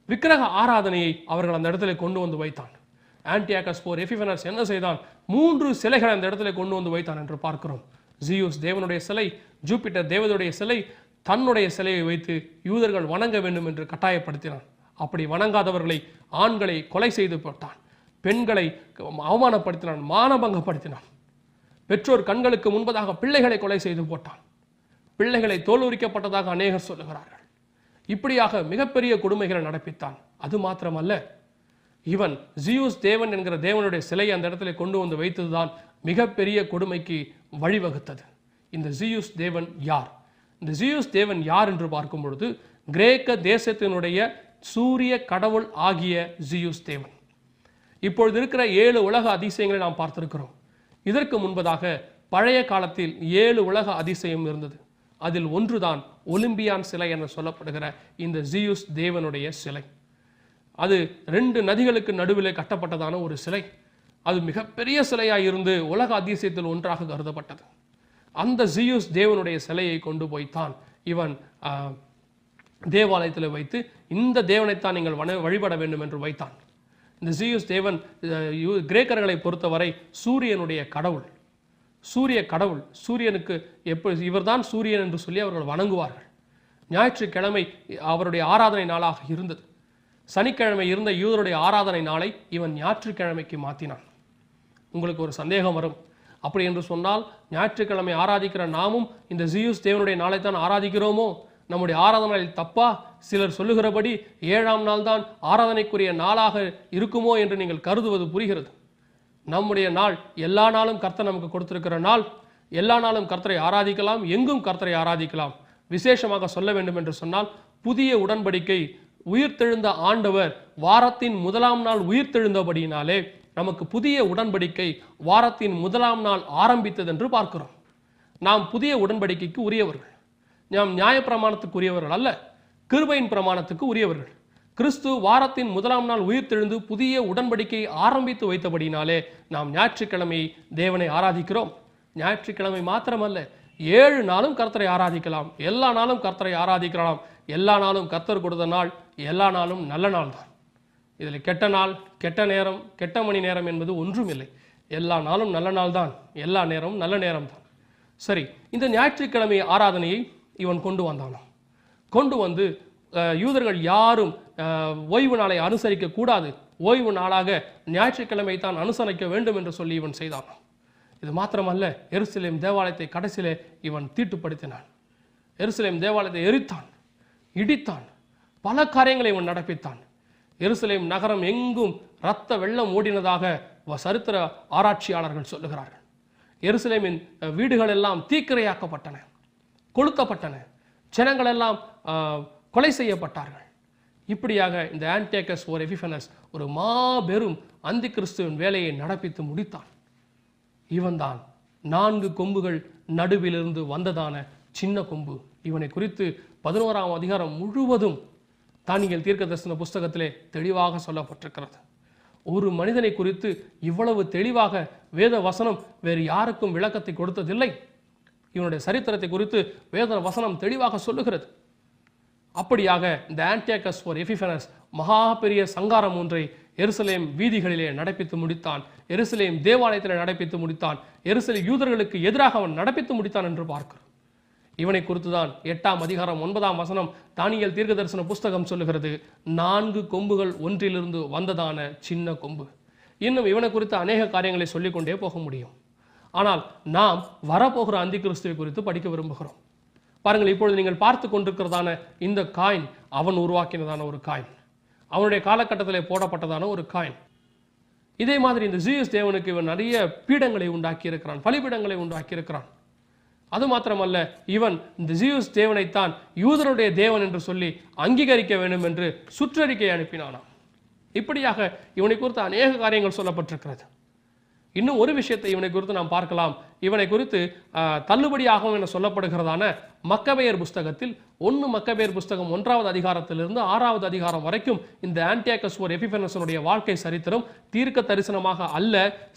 விக்கிரக ஆராதனையை அவர்கள் அந்த இடத்துல கொண்டு வந்து வைத்தான். ஆன்டியாகஸ் போர் எபிஃபனஸ் என்ன செய்தான்? 3 சிலைகளை அந்த இடத்துல கொண்டு வந்து வைத்தான் என்று பார்க்கிறோம். ஜியூஸ் தேவனுடைய சிலை, ஜூபிட்டர் தேவனுடைய சிலை, தன்னுடைய சிலையை வைத்து யூதர்கள் வணங்க வேண்டும் என்று கட்டாயப்படுத்தினான். அப்படி வணங்காதவர்களை, ஆண்களை கொலை செய்து போட்டான், பெண்களை அவமானப்படுத்தினான், மானபங்கப்படுத்தினான், பெற்றோர் கண்களுக்கு முன்பதாக பிள்ளைகளை கொலை செய்து போட்டான், பிள்ளைகளை தோலுரிக்கப்பட்டதாக அநேகர் சொல்லுகிறார்கள். இப்படியாக மிகப்பெரிய கொடுமைகளை நடப்பித்தான். அது மாத்திரமல்ல, இவன் ஜியூஸ் தேவன் என்கிற தேவனுடைய சிலையை அந்த இடத்துல கொண்டு வந்து வைத்ததுதான் மிகப்பெரிய கொடுமைக்கு வழிவகுத்தது. இந்த ஜியூஸ் தேவன் யார்? இந்த ஜியூஸ் தேவன் யார் என்று பார்க்கும் பொழுது, கிரேக்க தேசத்தினுடைய சூரிய கடவுள் ஆகிய ஜியூஸ் தேவன். இப்பொழுது இருக்கிற 7 உலக அதிசயங்களை நாம் பார்த்திருக்கிறோம். இதற்கு முன்பதாக பழைய காலத்தில் 7 உலக அதிசயம் இருந்தது. அதில் ஒன்றுதான் ஒலிம்பியான் சிலை என சொல்லப்படுகிற இந்த ஜியூஸ் தேவனுடைய சிலை. அது 2 நதிகளுக்கு நடுவில் கட்டப்பட்டதான ஒரு சிலை. அது மிகப்பெரிய சிலையாக இருந்து உலக அதிசயத்தில் ஒன்றாக கருதப்பட்டது. அந்த ஜியூஸ் தேவனுடைய சிலையை கொண்டு போய்த்தான் இவன் தேவாலயத்தில் வைத்து இந்த தேவனைத்தான் நீங்கள் வழிபட வேண்டும் என்று வைத்தான். இந்த ஜியூஸ் தேவன் கிரேக்கர்களை பொறுத்தவரை சூரியனுடைய கடவுள், சூரிய கடவுள். சூரியனுக்கு இவர்தான் சூரியன் என்று சொல்லி அவர்கள் வணங்குவார்கள். ஞாயிற்றுக்கிழமை அவருடைய ஆராதனை நாளாக இருந்தது. சனிக்கிழமை இருந்த யூதருடைய ஆராதனை நாளை இவன் ஞாயிற்றுக்கிழமைக்கு மாற்றினான். உங்களுக்கு ஒரு சந்தேகம் வரும், அப்படி என்று சொன்னால் ஞாயிற்றுக்கிழமை ஆராதிக்கிற நாமும் இந்த ஜியூஸ் தேவனுடைய நாளைத்தான் ஆராதிக்கிறோமோ? நம்முடைய ஆராதனையில் தப்பா? சிலர் சொல்லுகிறபடி 7ஆம் நாள் தான் ஆராதனைக்குரிய நாளாக இருக்குமோ என்று நீங்கள் கருதுவது புரிகிறது. நம்முடைய நாள் எல்லா நாளும் கர்த்தர் நமக்கு கொடுத்திருக்கிற நாள். எல்லா நாளும் கர்த்தரை ஆராதிக்கலாம், எங்கும் கர்த்தரை ஆராதிக்கலாம். விசேஷமாக சொல்ல வேண்டும் என்று சொன்னால், புதிய உடன்படிக்கை உயிர்த்தெழுந்த ஆண்டவர் வாரத்தின் முதலாம் நாள் உயிர்த்தெழுந்தபடியினாலே நமக்கு புதிய உடன்படிக்கை வாரத்தின் முதலாம் நாள் ஆரம்பித்தது என்று பார்க்கிறோம். நாம் புதிய உடன்படிக்கைக்கு உரியவர்கள். நாம் நியாயப்பிரமாணத்துக்கு உரியவர்கள் அல்ல, கிருபையின் பிரமாணத்துக்கு உரியவர்கள். கிறிஸ்து வாரத்தின் முதலாம் நாள் உயிர்த்தெழுந்து புதிய உடன்படிக்கையை ஆரம்பித்து வைத்தபடினாலே நாம் ஞாயிற்றுக்கிழமை தேவனை ஆராதிக்கிறோம். ஞாயிற்றுக்கிழமை மாத்திரமல்ல, 7 நாளும் கர்த்தரை ஆராதிக்கலாம். எல்லா நாளும் கர்த்தரை ஆராதிக்கலாம். எல்லா நாளும் கர்த்தர் கொடுத்த நாள், எல்லா நாளும் நல்ல நாள் தான். இதில் கெட்ட நாள், கெட்ட நேரம், கெட்ட மணி நேரம் என்பது ஒன்றும் இல்லை. எல்லா நாளும் நல்ல நாள் தான், எல்லா நேரமும் நல்ல நேரம் தான். சரி, இந்த ஞாயிற்றுக்கிழமை ஆராதனையை இவன் கொண்டு வந்தானோ, கொண்டு வந்து யூதர்கள் யாரும் ஓய்வு நாளை அனுசரிக்க கூடாது, ஓய்வு நாளாக ஞாயிற்றுக்கிழமை தான் அனுசரிக்க வேண்டும் என்று சொல்லி இவன் செய்தான். இது மாத்திரமல்ல, எருசலேம் தேவாலயத்தை கடைசியிலே இவன் தீட்டுப்படுத்தினான். எருசலேம் தேவாலயத்தை எரித்தான், இடித்தான், பல காரியங்களை இவன் நடப்பித்தான். எருசலேம் நகரம் எங்கும் இரத்த வெள்ளம் ஓடினதாக சரித்திர ஆராய்ச்சியாளர்கள் சொல்லுகிறார்கள். எருசலேமின் வீடுகள் எல்லாம் தீக்கிரையாக்கப்பட்டன, கொளுத்தப்பட்டன, ஜனங்கள் எல்லாம் கொலை செய்யப்பட்டார்கள். இப்படியாக இந்த ஆன்டியோகஸ் ஓர் எபிஃபனஸ் ஒரு மாபெரும் அந்தி கிறிஸ்துவின் வேலையை நடப்பித்து முடித்தான். இவன்தான் 4 கொம்புகள் நடுவிலிருந்து வந்ததான சின்ன கொம்பு. இவனை குறித்து 11ஆம் அதிகாரம் முழுவதும் தானியேல் தீர்க்கதரிசன புஸ்தகத்திலே தெளிவாக சொல்லப்பட்டிருக்கிறது. ஒரு மனிதனை குறித்து இவ்வளவு தெளிவாக வேத வசனம் வேறு யாருக்கும் விளக்கத்தை கொடுத்ததில்லை. இவனுடைய சரித்திரத்தை குறித்து வேத வசனம் தெளிவாக சொல்லுகிறது. அப்படியாக இந்த ஆன்டியோகஸ் ஓர் எபிஃபனஸ் மகா பெரிய சங்காரம் ஒன்றை எருசலேம் வீதிகளிலே நடப்பித்து முடித்தான். எருசலேம் தேவாலயத்திலே நடப்பித்து முடித்தான். எருசலேம் யூதர்களுக்கு எதிராக அவன் நடப்பித்து முடித்தான் என்று பார்க்கிறோம். இவனை குறித்துதான் 8ஆம் அதிகாரம் 9ஆம் வசனம் தானியேல் தீர்க்கதரிசன புஸ்தகம் சொல்லுகிறது. 4 கொம்புகள் ஒன்றிலிருந்து வந்ததான சின்ன கொம்பு. இன்னும் இவனை குறித்து அநேக காரியங்களை சொல்லிக்கொண்டே போக முடியும். ஆனால் நாம் வரப்போகிற அந்தி கிறிஸ்துவை குறித்து படிக்க விரும்புகிறோம். பாருங்கள், இப்பொழுது நீங்கள் பார்த்து கொண்டிருக்கிறதான இந்த காயின் அவன் உருவாக்கினதான ஒரு காயின், அவனுடைய காலகட்டத்திலே போடப்பட்டதான ஒரு காயின். இதே மாதிரி இந்த ஜீயஸ் தேவனுக்கு இவன் நிறைய பீடங்களை உண்டாக்கி இருக்கிறான், பலிபீடங்களை உண்டாக்கி இருக்கிறான். அது மாத்திரமல்ல, இவன் இந்த ஜீயஸ் தேவனைத்தான் யூதருடைய தேவன் என்று சொல்லி அங்கீகரிக்க வேண்டும் என்று சுற்றறிக்கை அனுப்பினானாம். இப்படியாக இவனை குறித்து அநேக காரியங்கள் சொல்லப்பட்டிருக்கிறது. இன்னும் ஒரு விஷயத்தை இவனை குறித்து நாம் பார்க்கலாம். இவனை குறித்து தள்ளுபடியாகும் என சொல்லப்படுகிறதான மக்கபேயர் புஸ்தகத்தில் 1 மக்கபேயர் புஸ்தகம் 1ஆவது அதிகாரத்திலிருந்து 6ஆவது அதிகாரம் வரைக்கும் இந்த ஆன்டியோகஸ் ஓர் எபிஃபனஸனுடைய வாழ்க்கை சரித்திரம் தீர்க்க தரிசனமாக அல்ல,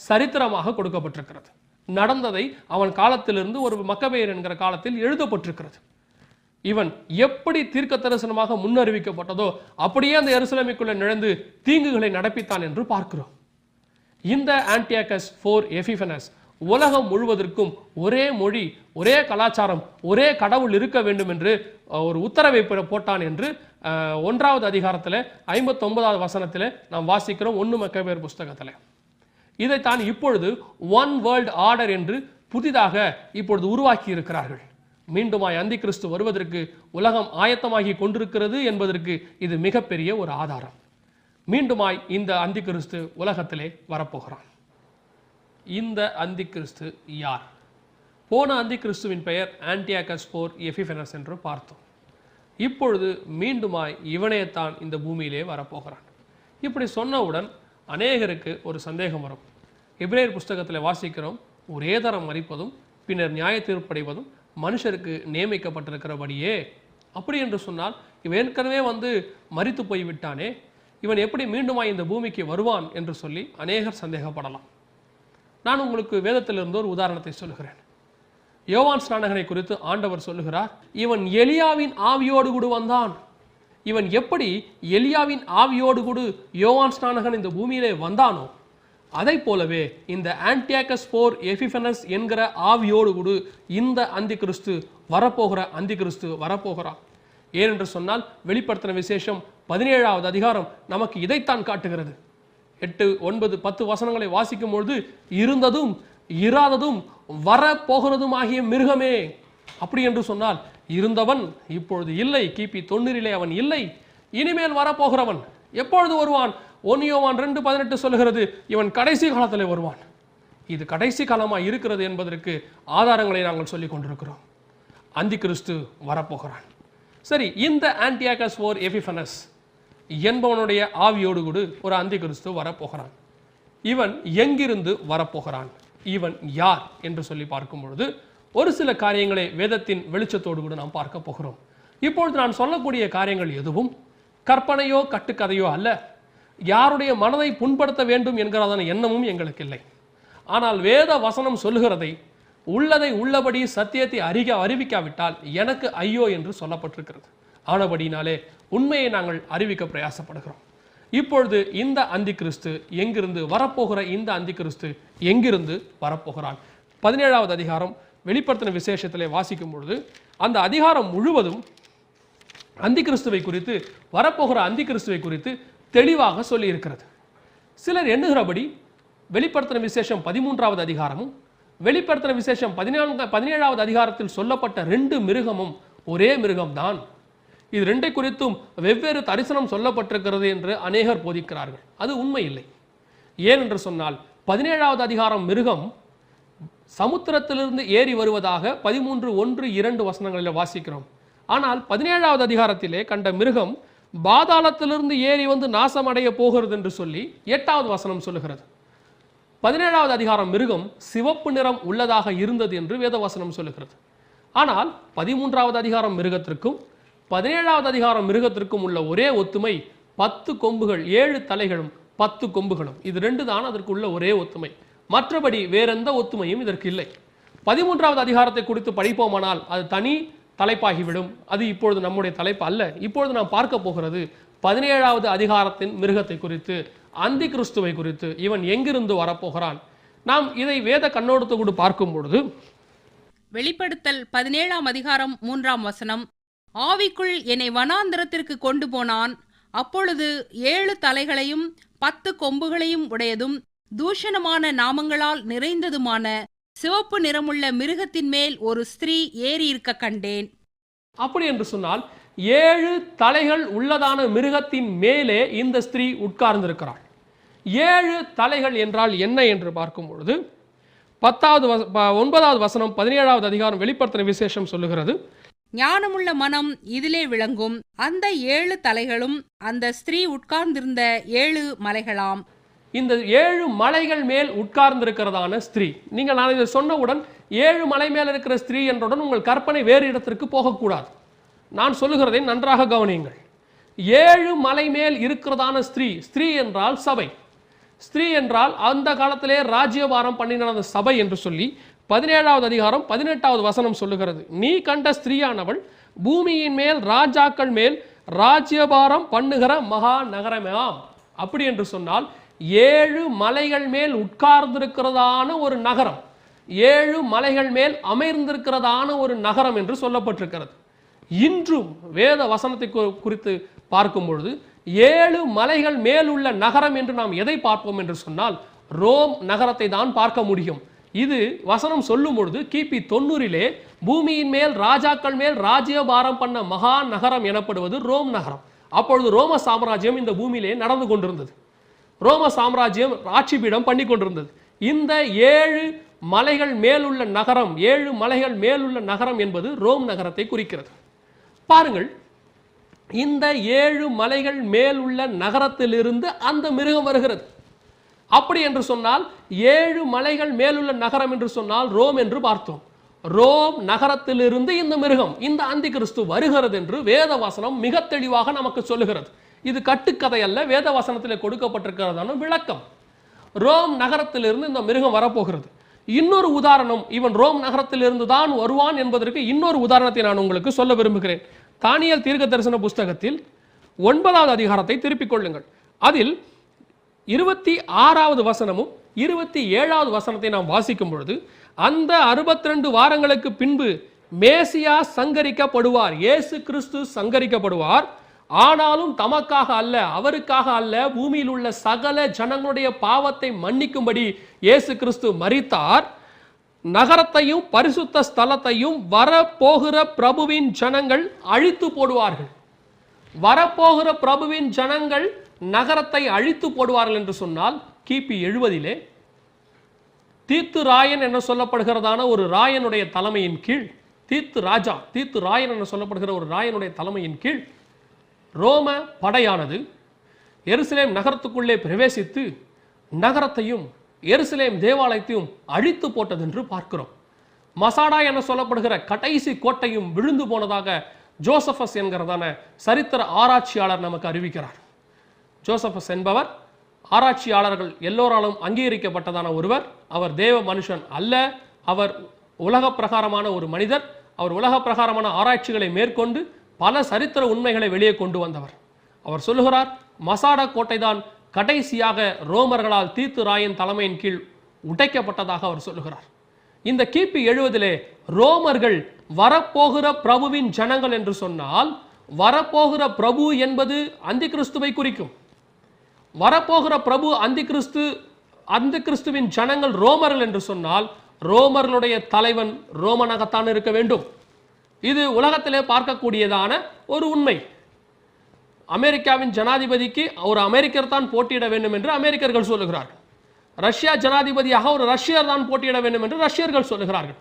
சரித்திரமாக கொடுக்கப்பட்டிருக்கிறது. நடந்ததை அவன் காலத்திலிருந்து ஒரு மக்கபேயர் என்கிற காலத்தில் எழுதப்பட்டிருக்கிறது. இவன் எப்படி தீர்க்க தரிசனமாக முன்னறிவிக்கப்பட்டதோ அப்படியே அந்த எருசலேமுக்குள்ள நுழைந்து தீங்குகளை நடப்பித்தான் என்று பார்க்கிறோம். இந்த ஆன்டியோகஸ் ஓர் எபிஃபனஸ் உலகம் முழுவதற்கும் ஒரே மொழி, ஒரே கலாச்சாரம், ஒரே கடவுள் இருக்க வேண்டும் என்று ஒரு உத்தரவை போட்டான் என்று 1ஆவது அதிகாரத்தில் 59ஆவது வசனத்தில் நாம் வாசிக்கிறோம் 1 மக்கபேயர் புஸ்தகத்தில். இதைத்தான் இப்பொழுது ஒன் வேர்ல்ட் ஆர்டர் என்று புதிதாக இப்பொழுது உருவாக்கி இருக்கிறார்கள். மீண்டுமாய் அந்தி கிறிஸ்து வருவதற்கு உலகம் ஆயத்தமாகி கொண்டிருக்கிறது என்பதற்கு இது மிகப்பெரிய ஒரு ஆதாரம். மீண்டுமாய் இந்த அந்தி கிறிஸ்து உலகத்திலே வரப்போகிறான். இந்த அந்தி கிறிஸ்து யார்? போன அந்தி கிறிஸ்துவின் பெயர் ஆன்டியோகஸ் ஓர் எபிஃபனஸ் என்று பார்த்தோம். இப்பொழுது மீண்டுமாய் இவனேத்தான் இந்த பூமியிலே வரப்போகிறான். இப்படி சொன்னவுடன் அநேகருக்கு ஒரு சந்தேகம் வரும். எபிரேயர் புஸ்தகத்தில் வாசிக்கிறோம், ஒரே தரம் மரிப்பதும் பின்னர் நியாய தீர்ப்படைவதும் மனுஷருக்கு நியமிக்கப்பட்டிருக்கிறபடியே. அப்படி என்று சொன்னால் இவன் ஏற்கனவே மரித்து போய்விட்டானே, இவன் எப்படி மீண்டுமாய் இந்த பூமிக்கு வருவான் என்று சொல்லி அநேகர் சந்தேகப்படலாம். நான் உங்களுக்கு வேதத்திலிருந்து ஒரு உதாரணத்தை சொல்லுகிறேன். யோவான் ஸ்நானகனை குறித்து ஆண்டவர் சொல்லுகிறார், இவன் எலியாவின் ஆவியோடு கூட வந்தான். இவன் எப்படி எலியாவின் ஆவியோடு கூட யோவான் ஸ்நானகன் இந்த பூமியிலே வந்தானோ, அதை போலவே இந்த ஆன்டியோகஸ் ஓர் எபிஃபனஸ் என்கிற ஆவியோடு கூட இந்த அந்தி கிறிஸ்து வரப்போகிற அந்தி கிறிஸ்து வரப்போகிறான். ஏனென்று சொன்னால் வெளிப்படுத்தின விசேஷம் 17ஆவது அதிகாரம் நமக்கு இதைத்தான் காட்டுகிறது. 8, 9, 10 வசனங்களை வாசிக்கும் பொழுது இருந்ததும் இராததும் வரப்போகிறதும் ஆகிய மிருகமே. அப்படி என்று சொன்னால் இருந்தவன் இப்பொழுது இல்லை, கிபி 90 அவன் இல்லை. இனிமேல் வரப்போகிறவன் எப்பொழுது வருவான்? 1 யோவான் 2:18 சொல்லுகிறது, இவன் கடைசி காலத்தில் வருவான். இது கடைசி காலமாக இருக்கிறது என்பதற்கு ஆதாரங்களை நாங்கள் சொல்லிக் கொண்டிருக்கிறோம். அந்தி கிறிஸ்து வரப்போகிறான். சரி, இந்த ஆன்டியாகஸ் ஓர் எபிஃபனஸ் என்பவனுடைய ஆவியோடு கூட ஒரு அந்தி கிறிஸ்து வரப்போகிறான். இவன் எங்கிருந்து வரப்போகிறான், இவன் யார் என்று சொல்லி பார்க்கும் பொழுது ஒரு சில காரியங்களை வேதத்தின் வெளிச்சத்தோடு கூட நாம் பார்க்க போகிறோம். இப்பொழுது நான் சொல்லக்கூடிய காரியங்கள் எதுவும் கற்பனையோ கட்டுக்கதையோ அல்ல. யாருடைய மனதை புண்படுத்த வேண்டும் என்கிறதான எண்ணமும் எங்களுக்கு இல்லை. ஆனால் வேத வசனம் சொல்லுகிறதை உள்ளதை உள்ளபடி சத்தியத்தை அறிவிக்காவிட்டால் எனக்கு ஐயோ என்று சொல்லப்பட்டிருக்கிறது. ஆனபடினாலே உண்மையை நாங்கள் அறிவிக்க பிரயாசப்படுகிறோம். இப்பொழுது இந்த அந்தி கிறிஸ்து எங்கிருந்து வரப்போகிற இந்த அந்தி கிறிஸ்து எங்கிருந்து வரப்போகிறான்? 17வது அதிகாரம் வெளிப்படுத்தின விசேஷத்திலே வாசிக்கும் பொழுது அந்த அதிகாரம் முழுவதும் அந்தி கிறிஸ்துவை குறித்து, வரப்போகிற அந்தி கிறிஸ்துவை குறித்து தெளிவாக சொல்லி இருக்கிறது. சிலர் எண்ணுகிறபடி வெளிப்படுத்தின விசேஷம் 13வது அதிகாரமும் வெளிப்படுத்தின விசேஷம் 17வது அதிகாரத்தில் சொல்லப்பட்ட 2 மிருகமும் ஒரே மிருகம்தான். இது 2 குறித்தும் வெவ்வேறு தரிசனம் சொல்லப்பட்டிருக்கிறது என்று அநேகர் போதிக்கிறார்கள். அது உண்மை இல்லை. ஏன் என்று சொன்னால் 17வது அதிகாரம் மிருகம் சமுத்திரத்திலிருந்து ஏறி வருவதாக 13:1-2 வசனங்களில் வாசிக்கிறோம். ஆனால் 17வது அதிகாரத்திலே கண்ட மிருகம் பாதாளத்திலிருந்து ஏறி வந்து நாசமடைய போகிறது என்று சொல்லி 8வது வசனம் சொல்லுகிறது. 17வது அதிகாரம் மிருகம் சிவப்பு நிறம் உள்ளதாக இருந்தது என்று வேதவசனம் சொல்லுகிறது. ஆனால் 13வது அதிகாரம் மிருகத்திற்கும் 17வது அதிகாரம் மிருகத்திற்கும் உள்ள ஒரே ஒத்துமை 10 கொம்புகள், 7 தலைகளும் 10 கொம்புகளும். இது 2 தான் அதற்கு உள்ள ஒரே ஒத்துமை. மற்றபடி வேறெந்த ஒத்துமையும் இதற்கு இல்லை. 13வது அதிகாரத்தை குறித்து படிப்போமானால் அது தனி தலைப்பாகிவிடும். அது இப்பொழுது நம்முடைய தலைப்பு அல்ல. இப்பொழுது நாம் பார்க்க போகிறது 17வது அதிகாரத்தின் மிருகத்தை குறித்து, அந்தி கிறிஸ்துவை குறித்து. இவன் எங்கிருந்து வரப்போகிறான்? நாம் இதை வேத கண்ணோட்டத்தை கூட பார்க்கும் பொழுது வெளிப்படுத்தல் 17ஆம் அதிகாரம் 3ஆம் வசனம், ஆவிக்குள் என்னை வனாந்திரத்திற்கு கொண்டு போனான். அப்பொழுது 7 தலைகளையும் 10 கொம்புகளையும் உடையதும் தூஷணமான நாமங்களால் நிறைந்ததுமான சிவப்பு நிறமுள்ள மிருகத்தின் மேல் ஒரு ஸ்திரீ ஏறி இருக்க கண்டேன். அப்படி என்று சொன்னால் 7 தலைகள் உள்ளதான மிருகத்தின் மேலே இந்த ஸ்திரீ உட்கார்ந்திருக்கிறாள். 7 தலைகள் என்றால் என்ன என்று பார்க்கும் பொழுது 9வது வசனம் 17வது அதிகாரம் வெளிப்படுத்தின விசேஷம் சொல்லுகிறது, ஞானமுள்ள மனம் இதிலே விளங்கும். அந்த 7 தலைகளும் அந்த ஸ்திரீ உட்கார்ந்திருந்த 7 மலைகளாம். இந்த 7 மலைகள் மேல் உட்கார்ந்திருக்கிறதான ஸ்திரீ. நீங்கள் நான் இதை சொன்னவுடன் 7 மலை மேல் இருக்கிற ஸ்திரீ என்றவுடன் உங்கள் கற்பனை வேறு இடத்திற்கு போகக்கூடாது. நான் சொல்லுகிறதை நன்றாக கவனியுங்கள். 7 மலை மேல் இருக்கிறதான ஸ்திரீ. ஸ்திரீ என்றால் சபை. ஸ்திரீ என்றால் அந்த காலத்திலே ராஜ்யபாரம் பண்ணின சபை என்று சொல்லி 17வது அதிகாரம் 18வது வசனம் சொல்லுகிறது, நீ கண்ட ஸ்திரீயானவள் பூமியின் மேல் ராஜாக்கள் மேல் ராஜ்யபாரம் பண்ணுகிற மகா நகரமாம். அப்படி என்று சொன்னால் 7 மலைகள் மேல் உட்கார்ந்திருக்கிறதான ஒரு நகரம், 7 மலைகள் மேல் அமர்ந்திருக்கிறதான ஒரு நகரம் என்று சொல்லப்பட்டிருக்கிறது. இன்றும் வேத வசனத்தை குறித்து பார்க்கும் பொழுது 7 மலைகள் மேல் உள்ள நகரம் என்று நாம் எதை பார்ப்போம் என்று சொன்னால் ரோம் நகரத்தை தான் பார்க்க முடியும். இது வசனம் சொல்லும் பொழுது கிபி 90 பூமியின் மேல் ராஜாக்கள் மேல் ராஜ்யபாரம் பண்ண மகா நகரம் எனப்படுவது ரோம் நகரம். அப்பொழுது ரோம சாம்ராஜ்யம் இந்த பூமியிலே நடந்து கொண்டிருந்தது. ரோம சாம்ராஜ்யம் ஆட்சி பீடம் பண்ணி கொண்டிருந்தது. இந்த 7 மலைகள் மேலுள்ள நகரம், 7 மலைகள் மேலுள்ள நகரம் என்பது ரோம் நகரத்தை குறிக்கிறது. பாருங்கள், இந்த 7 மலைகள் மேலுள்ள நகரத்திலிருந்து அந்த மிருகம் வருகிறது. அப்படி என்று சொன்னால் 7 மலைகள் மேலுள்ள நகரம் என்று சொன்னால் ரோம் என்று பார்த்தோம். ரோம் நகரத்திலிருந்து இந்த மிருகம், இந்த அந்தி கிறிஸ்து வருகிறது என்று வேத வசனம் மிக தெளிவாக நமக்கு சொல்லுகிறது. இது கட்டுக்கதை அல்ல, வேத வசனத்தில் கொடுக்கப்பட்டிருக்கிறதான விளக்கம். ரோம் நகரத்திலிருந்து இந்த மிருகம் வரப்போகிறது. இன்னொரு உதாரணம், இவன் ரோம் நகரத்திலிருந்து தான் வருவான் என்பதற்கு இன்னொரு உதாரணத்தை நான் உங்களுக்கு சொல்ல விரும்புகிறேன். தானியேல் தீர்க்க தரிசன புஸ்தகத்தில் 9வது அதிகாரத்தை திருப்பிக் கொள்ளுங்கள். அதில் 26வது வசனமும் 27வது வசனத்தை நாம் வாசிக்கும் பொழுது, அந்த 62 வாரங்களுக்கு பின்பு மேசியா சங்கரிக்கப்படுவார், இயேசு கிறிஸ்து சங்கரிக்கப்படுவார். ஆனாலும் தமக்காக அல்ல, அவருக்காக அல்ல, பூமியில் உள்ள சகல ஜனங்களுடைய பாவத்தை மன்னிக்கும்படி இயேசு கிறிஸ்து மரித்தார். நகரத்தையும் பரிசுத்த ஸ்தலத்தையும் வரப்போகிற பிரபுவின் ஜனங்கள் அழித்து போடுவார்கள். வரப்போகிற பிரபுவின் ஜனங்கள் நகரத்தை அழித்து போடுவார்கள் என்று சொன்னால் கிபி 70 தீத்து ராயன் என்று சொல்லப்படுகிறதான ஒரு ராயனுடைய தலைமையின் கீழ், தீத்து ராயன் என்று சொல்லப்படுகிற ஒரு ராயனுடைய தலைமையின் கீழ் ரோம படையானது எருசலேம் நகரத்துக்குள்ளே பிரவேசித்து நகரத்தையும் எருசலேம் தேவாலயத்தையும் அழித்து போட்டது என்று பார்க்கிறோம். மசாடா என சொல்லப்படுகிற கடைசி கோட்டையும் விழுந்து போனதாக ஜோசபஸ் என்கிறதான சரித்திர ஆராய்ச்சியாளர் நமக்கு அறிவிக்கிறார். ஜோசபஸ் என்பவர் ஆராய்ச்சியாளர்கள் எல்லோராலும் அங்கீகரிக்கப்பட்டதான ஒருவர். அவர் தேவ மனுஷன் அல்ல, அவர் உலக பிரகாரமான ஒரு மனிதர். அவர் உலக பிரகாரமான ஆராய்ச்சிகளை மேற்கொண்டு பல சரித்திர உண்மைகளை வெளியே கொண்டு வந்தவர். அவர் சொல்லுகிறார், மசாடா கோட்டை தான் கடைசியாக ரோமர்களால் தீத்து ராயன் தலைமையின் கீழ் உடைக்கப்பட்டதாக அவர் சொல்லுகிறார். இந்த கிபி 70 ரோமர்கள் வரப்போகிற பிரபுவின் ஜனங்கள் என்று சொன்னால், வரப்போகிற பிரபு என்பது அந்தி கிறிஸ்துவை குறிக்கும். வரப்போகிற பிரபு அந்தி கிறிஸ்துவின் ஜனங்கள் ரோமர்கள் என்று சொன்னால், ரோமர்களுடைய தலைவன் ரோமனாகத்தான் இருக்க வேண்டும். இது உலகத்திலே பார்க்கக்கூடியதான ஒரு உண்மை. அமெரிக்காவின் ஜனாதிபதிக்கு ஒரு அமெரிக்கர் தான் போட்டியிட வேண்டும் என்று அமெரிக்கர்கள் சொல்லுகிறார்கள். ரஷ்யா ஜனாதிபதியாக ஒரு ரஷ்யர் தான் போட்டியிட வேண்டும் என்று ரஷ்யர்கள் சொல்லுகிறார்கள்.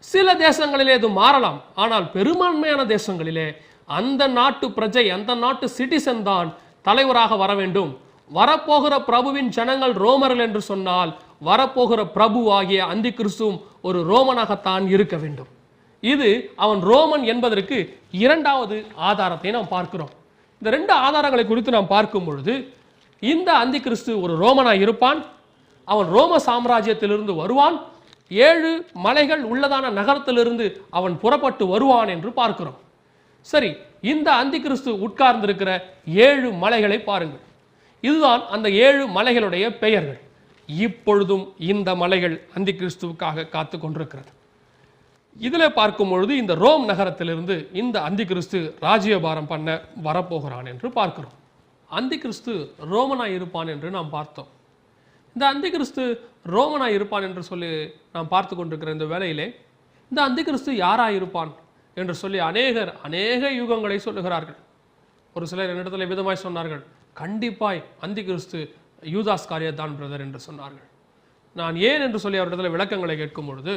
சில தேசங்களிலே இது மாறலாம், ஆனால் பெரும்பான்மையான தேசங்களிலே அந்த நாட்டு பிரஜை, அந்த நாட்டு சிட்டிசன் தான் தலைவராக வர வேண்டும். வரப்போகிற பிரபுவின் ஜனங்கள் ரோமர்கள் என்று சொன்னால், வரப்போகிற பிரபு ஆகிய அந்தி கிறிஸ்துவும் ஒரு ரோமனாகத்தான் இருக்க வேண்டும். இது அவன் ரோமன் என்பதற்கு இரண்டாவது ஆதாரத்தை நாம் பார்க்கிறோம். இந்த ரெண்டு ஆதாரங்களை குறித்து நாம் பார்க்கும் பொழுது, இந்த அந்தி கிறிஸ்து ஒரு ரோமனாய் இருப்பான், அவன் ரோம சாம்ராஜ்யத்திலிருந்து வருவான், 7 மலைகள் உள்ளதான நகரத்திலிருந்து அவன் புறப்பட்டு வருவான் என்று பார்க்கிறோம். சரி, இந்த அந்தி கிறிஸ்து உட்கார்ந்திருக்கிற 7 மலைகளை பாருங்கள். இதுதான் அந்த 7 மலைகளுடைய பெயர்கள். இப்பொழுதும் இந்த மலைகள் அந்தி கிறிஸ்துவுக்காக காத்து கொண்டிருக்கிறது. இதில் பார்க்கும் பொழுது இந்த ரோம் நகரத்திலிருந்து இந்த அந்தி கிறிஸ்து ராஜ்யபாரம் பண்ண வரப்போகிறான் என்று பார்க்கிறோம். அந்தி கிறிஸ்து ரோமனாய் இருப்பான் என்று நாம் பார்த்தோம். இந்த அந்தி கிறிஸ்து ரோமனாய் இருப்பான் என்று சொல்லி நாம் பார்த்து கொண்டிருக்கிற இந்த வேளையிலே, இந்த அந்தி கிறிஸ்து யாராய் இருப்பான் என்று சொல்லி அநேக யுகங்களை சொல்லுகிறார்கள். ஒரு சிலர் என்னிடத்தில் விதமாய் சொன்னார்கள், கண்டிப்பாய் அந்தி கிறிஸ்து யூதாஸ் காரியத் தான் பிரதர் என்று சொன்னார்கள். நான் ஏன் என்று சொல்லி அவரிடத்தில் விளக்கங்களை கேட்கும் பொழுது,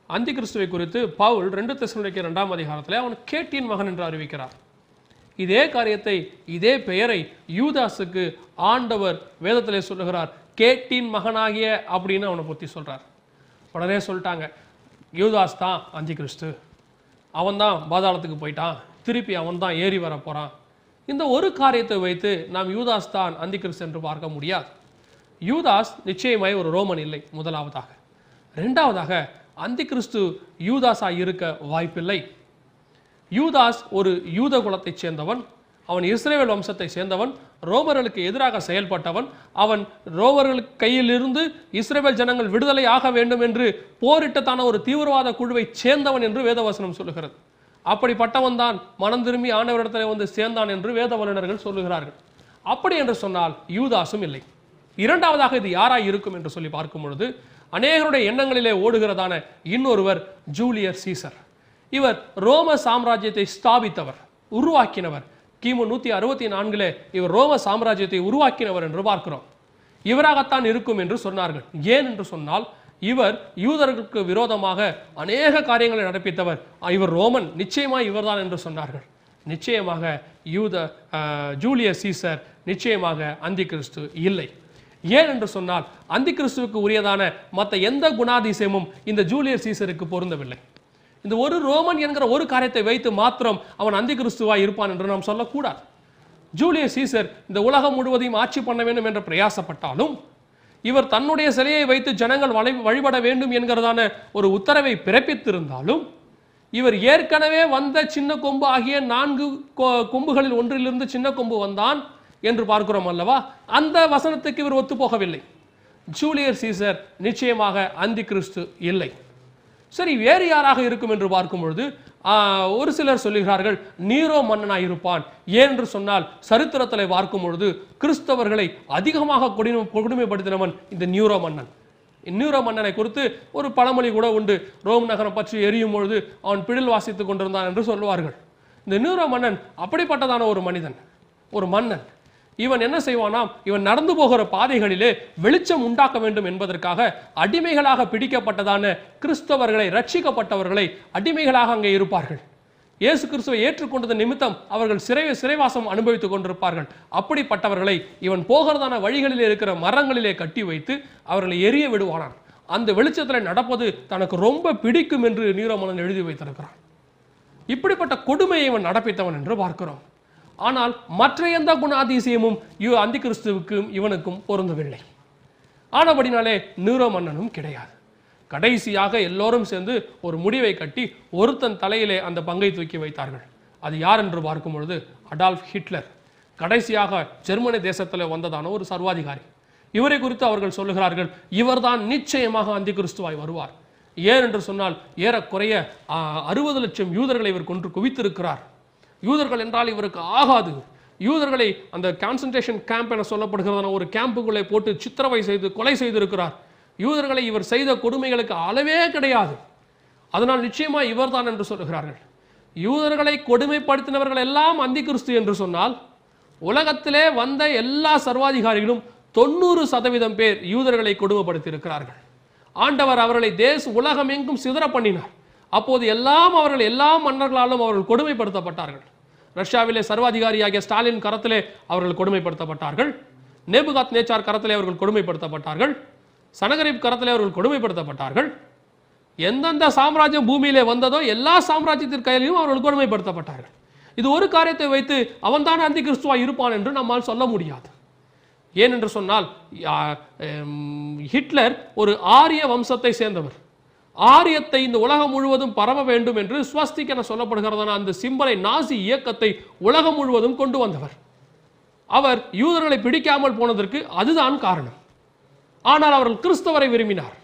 அந்தி கிறிஸ்துவை குறித்து பவுல் 2 தெசலோனிக்கேயர் 2ஆம் அதிகாரத்தில் அவன் கேட்டின் மகன் என்று அறிவிக்கிறார். இதே காரியத்தை, இதே பெயரை யூதாஸுக்கு ஆண்டவர் வேதத்திலே சொல்லுகிறார், கேட்டின் மகனாகிய அப்படின்னு அவனை பற்றி சொல்றார். உடனே சொல்லிட்டாங்க, யூதாஸ் தான் அந்தி கிறிஸ்து, அவன் தான் பாதாளத்துக்கு போயிட்டான், திருப்பி அவன் தான் ஏறி வர போறான். இந்த ஒரு காரியத்தை வைத்து நாம் யூதாஸ் தான் அந்தி கிறிஸ்து என்று பார்க்க முடியாது. யூதாஸ் நிச்சயமாய் ஒரு ரோமன் இல்லை, முதலாவதாக. இரண்டாவதாக, அந்தி கிறிஸ்து யூதாஸா இருக்க வாய்ப்பில்லை. யூதாஸ் ஒரு யூத குலத்தைச் சேர்ந்தவன், அவன் இஸ்ரவேல் வம்சத்தை சேர்ந்தவன், ரோமர்களுக்கு எதிராக செயல்பட்டவன், அவன் ரோமர்களுக்கு கையிலிருந்து இஸ்ரவேல் ஜனங்கள் விடுதலை ஆக வேண்டும் என்று போரிட்டதான ஒரு தீவிரவாத குழுவை சேர்ந்தவன் என்று வேதவசனம் சொல்லுகிறது. அப்படிப்பட்டவன் தான் மனம் திரும்பி ஆண்டவரிடத்தில் வந்து சேர்ந்தான் என்று வேத வல்லுநர்கள் சொல்லுகிறார்கள். அப்படி என்று சொன்னால் யூதாசும் இல்லை. இரண்டாவதாக இது யாராய் இருக்கும் என்று சொல்லி பார்க்கும் பொழுது, அநேகருடைய எண்ணங்களிலே ஓடுகிறதான இன்னொருவர் ஜூலியஸ் சீசர். இவர் ரோம சாம்ராஜ்யத்தை ஸ்தாபித்தவர், உருவாக்கினவர். கிமு 164 இவர் ரோம சாம்ராஜ்யத்தை உருவாக்கினவர் என்று பார்க்கிறோம். இவராகத்தான் இருக்கும் என்று சொன்னார்கள். ஏன் என்று சொன்னால், இவர் யூதர்களுக்கு விரோதமாக அநேக காரியங்களை நடப்பித்தவர். இவர் ரோமன், நிச்சயமாக இவர்தான் என்று சொன்னார்கள். நிச்சயமாக ஜூலியஸ் சீசர் நிச்சயமாக அந்தி கிறிஸ்து இல்லை. ஏன் என்று சொன்னால், அந்தி கிறிஸ்துவுக்கு உரியதான மற்ற எந்த குணாதிசயமும் இந்த ஜூலியஸ் சீசருக்கு பொருந்தவில்லை. இந்த ஒரு ரோமன் என்கிற ஒரு காரியத்தை வைத்து மாத்திரம் அவன் அந்தி கிறிஸ்துவாய் இருப்பான் என்று நாம் சொல்லக்கூடாது. ஜூலியஸ் சீசர் இந்த உலகம் முழுவதையும் ஆட்சி பண்ண வேண்டும் என்று பிரயாசப்பட்டாலும், இவர் தன்னுடைய சிலையை வைத்து ஜனங்கள் வழிபட வேண்டும் என்கிறதான ஒரு உத்தரவை பிறப்பித்திருந்தாலும், இவர் ஏற்கனவே வந்த சின்ன கொம்பு ஆகிய 4 கொம்புகளில் ஒன்றிலிருந்து சின்ன கொம்பு வந்தான் என்று பார்க்கிறோம் அல்லவா? அந்த வசனத்துக்கு இவர் ஒத்து போகவில்லை. ஜூலியஸ் சீசர் நிச்சயமாக அந்தி கிறிஸ்து இல்லை. சரி, வேறு யாராக இருக்கும் என்று பார்க்கும் பொழுது ஒரு சிலர் சொல்லுகிறார்கள் நீரோ மன்னனாய் இருப்பான். ஏன் என்று சொன்னால், சரித்திரத்தில் பார்க்கும் பொழுது கிறிஸ்தவர்களை அதிகமாக கொடுமைப்படுத்தினவன் இந்த நீரோ மன்னன். நீரோ மன்னனை குறித்து ஒரு பழமொழி கூட உண்டு. ரோம் நகரம் பற்றி எரியும் பொழுது அவன் பிடில் வாசித்துக் கொண்டிருந்தான் என்று சொல்லுவார்கள். இந்த நீரோ மன்னன் அப்படிப்பட்டதான ஒரு மனிதன், ஒரு மன்னன். இவன் என்ன செய்வானாம், இவன் நடந்து போகிற பாதைகளிலே வெளிச்சம் உண்டாக்க வேண்டும் என்பதற்காக அடிமைகளாக பிடிக்கப்பட்டதான கிறிஸ்தவர்களை, ரட்சிக்கப்பட்டவர்களை அடிமைகளாக அங்கே இருப்பார்கள். இயேசு கிறிஸ்துவை ஏற்றுக்கொண்டது நிமித்தம் அவர்கள் சிறைவாசம் அனுபவித்துக் கொண்டிருப்பார்கள். அப்படிப்பட்டவர்களை இவன் போகிறதான வழிகளிலே இருக்கிற மரங்களிலே கட்டி வைத்து அவர்களை எரிய விடுவானான். அந்த வெளிச்சத்தில் நடப்பது தனக்கு ரொம்ப பிடிக்கும் என்று நீரோ மன்னன் எழுதி வைத்திருக்கிறான். இப்படிப்பட்ட கொடுமையை இவன் நடப்பித்தவன் என்று பார்க்கிறோம். ஆனால் மற்ற எந்த குணாதிசயமும் அந்தி கிறிஸ்துவுக்கும் இவனுக்கும் பொருந்தவில்லை. ஆனபடினாலே நீரோ மன்னனும் கிடையாது. கடைசியாக எல்லோரும் சேர்ந்து ஒரு முடிவை கட்டி ஒருத்தன் தலையிலே அந்த பங்கை தூக்கி வைத்தார்கள். அது யார் என்று பார்க்கும் பொழுது அடால்ஃப் ஹிட்லர். கடைசியாக ஜெர்மனி தேசத்தில் வந்ததான ஒரு சர்வாதிகாரி. இவரை குறித்து அவர்கள் சொல்லுகிறார்கள், இவர்தான் நிச்சயமாக அந்தி கிறிஸ்துவாய் வருவார். ஏன் என்று சொன்னால் ஏறக்குறைய 60 லட்சம் யூதர்களை இவர் கொன்று குவித்திருக்கிறார். யூதர்கள் என்றால் இவருக்கு ஆகாது. யூதர்களை அந்த கான்சன்ட்ரேஷன் கேம்ப் என சொல்லப்படுகிறதான ஒரு கேம்புக்குள்ளே போட்டு சித்திரவை செய்து கொலை செய்திருக்கிறார். யூதர்களை இவர் செய்த கொடுமைகளுக்கு அளவே கிடையாது. அதனால் நிச்சயமா இவர்தான் என்று சொல்லுகிறார்கள். யூதர்களை கொடுமைப்படுத்தினவர்கள் எல்லாம் அந்தி கிறிஸ்து என்று சொன்னால், உலகத்திலே வந்த எல்லா சர்வாதிகாரிகளும் 90% பேர் யூதர்களை கொடுமைப்படுத்தி இருக்கிறார்கள். ஆண்டவர் அவர்களை உலகம் எங்கும் சிதற பண்ணினார். அப்போது அவர்கள் எல்லா மன்னர்களாலும் அவர்கள் கொடுமைப்படுத்தப்பட்டார்கள். ரஷ்யாவிலே சர்வாதிகாரியாகிய ஸ்டாலின் கரத்திலே அவர்கள் கொடுமைப்படுத்தப்பட்டார்கள். நேபுகாத் நேச்சார் கரத்திலே அவர்கள் கொடுமைப்படுத்தப்பட்டார்கள். சனகரிப் கரத்திலே அவர்கள் கொடுமைப்படுத்தப்பட்டார்கள். எந்தெந்த சாம்ராஜ்யம் பூமியிலே வந்ததோ எல்லா சாம்ராஜ்யத்தின் கையிலும் அவர்கள் கொடுமைப்படுத்தப்பட்டார்கள். இது ஒரு காரியத்தை வைத்து அவன்தான் அந்தி கிறிஸ்துவாய் இருப்பான் என்று நம்மால் சொல்ல முடியாது. ஏனென்று சொன்னால் ஹிட்லர் ஒரு ஆரிய வம்சத்தை சேர்ந்தவர். ஆரியத்தை இந்த உலகம் முழுவதும் பரவ வேண்டும் என்று ஸ்வஸ்திக் என சொல்லப்படுகிறதான அந்த சிம்பலை, நாசி இயக்கத்தை உலகம் முழுவதும் கொண்டு வந்தவர். அவர் யூதர்களை பிடிக்காமல் போனதற்கு அதுதான் காரணம். ஆனால் அவர்கள் கிறிஸ்தவரை விரும்பினார்.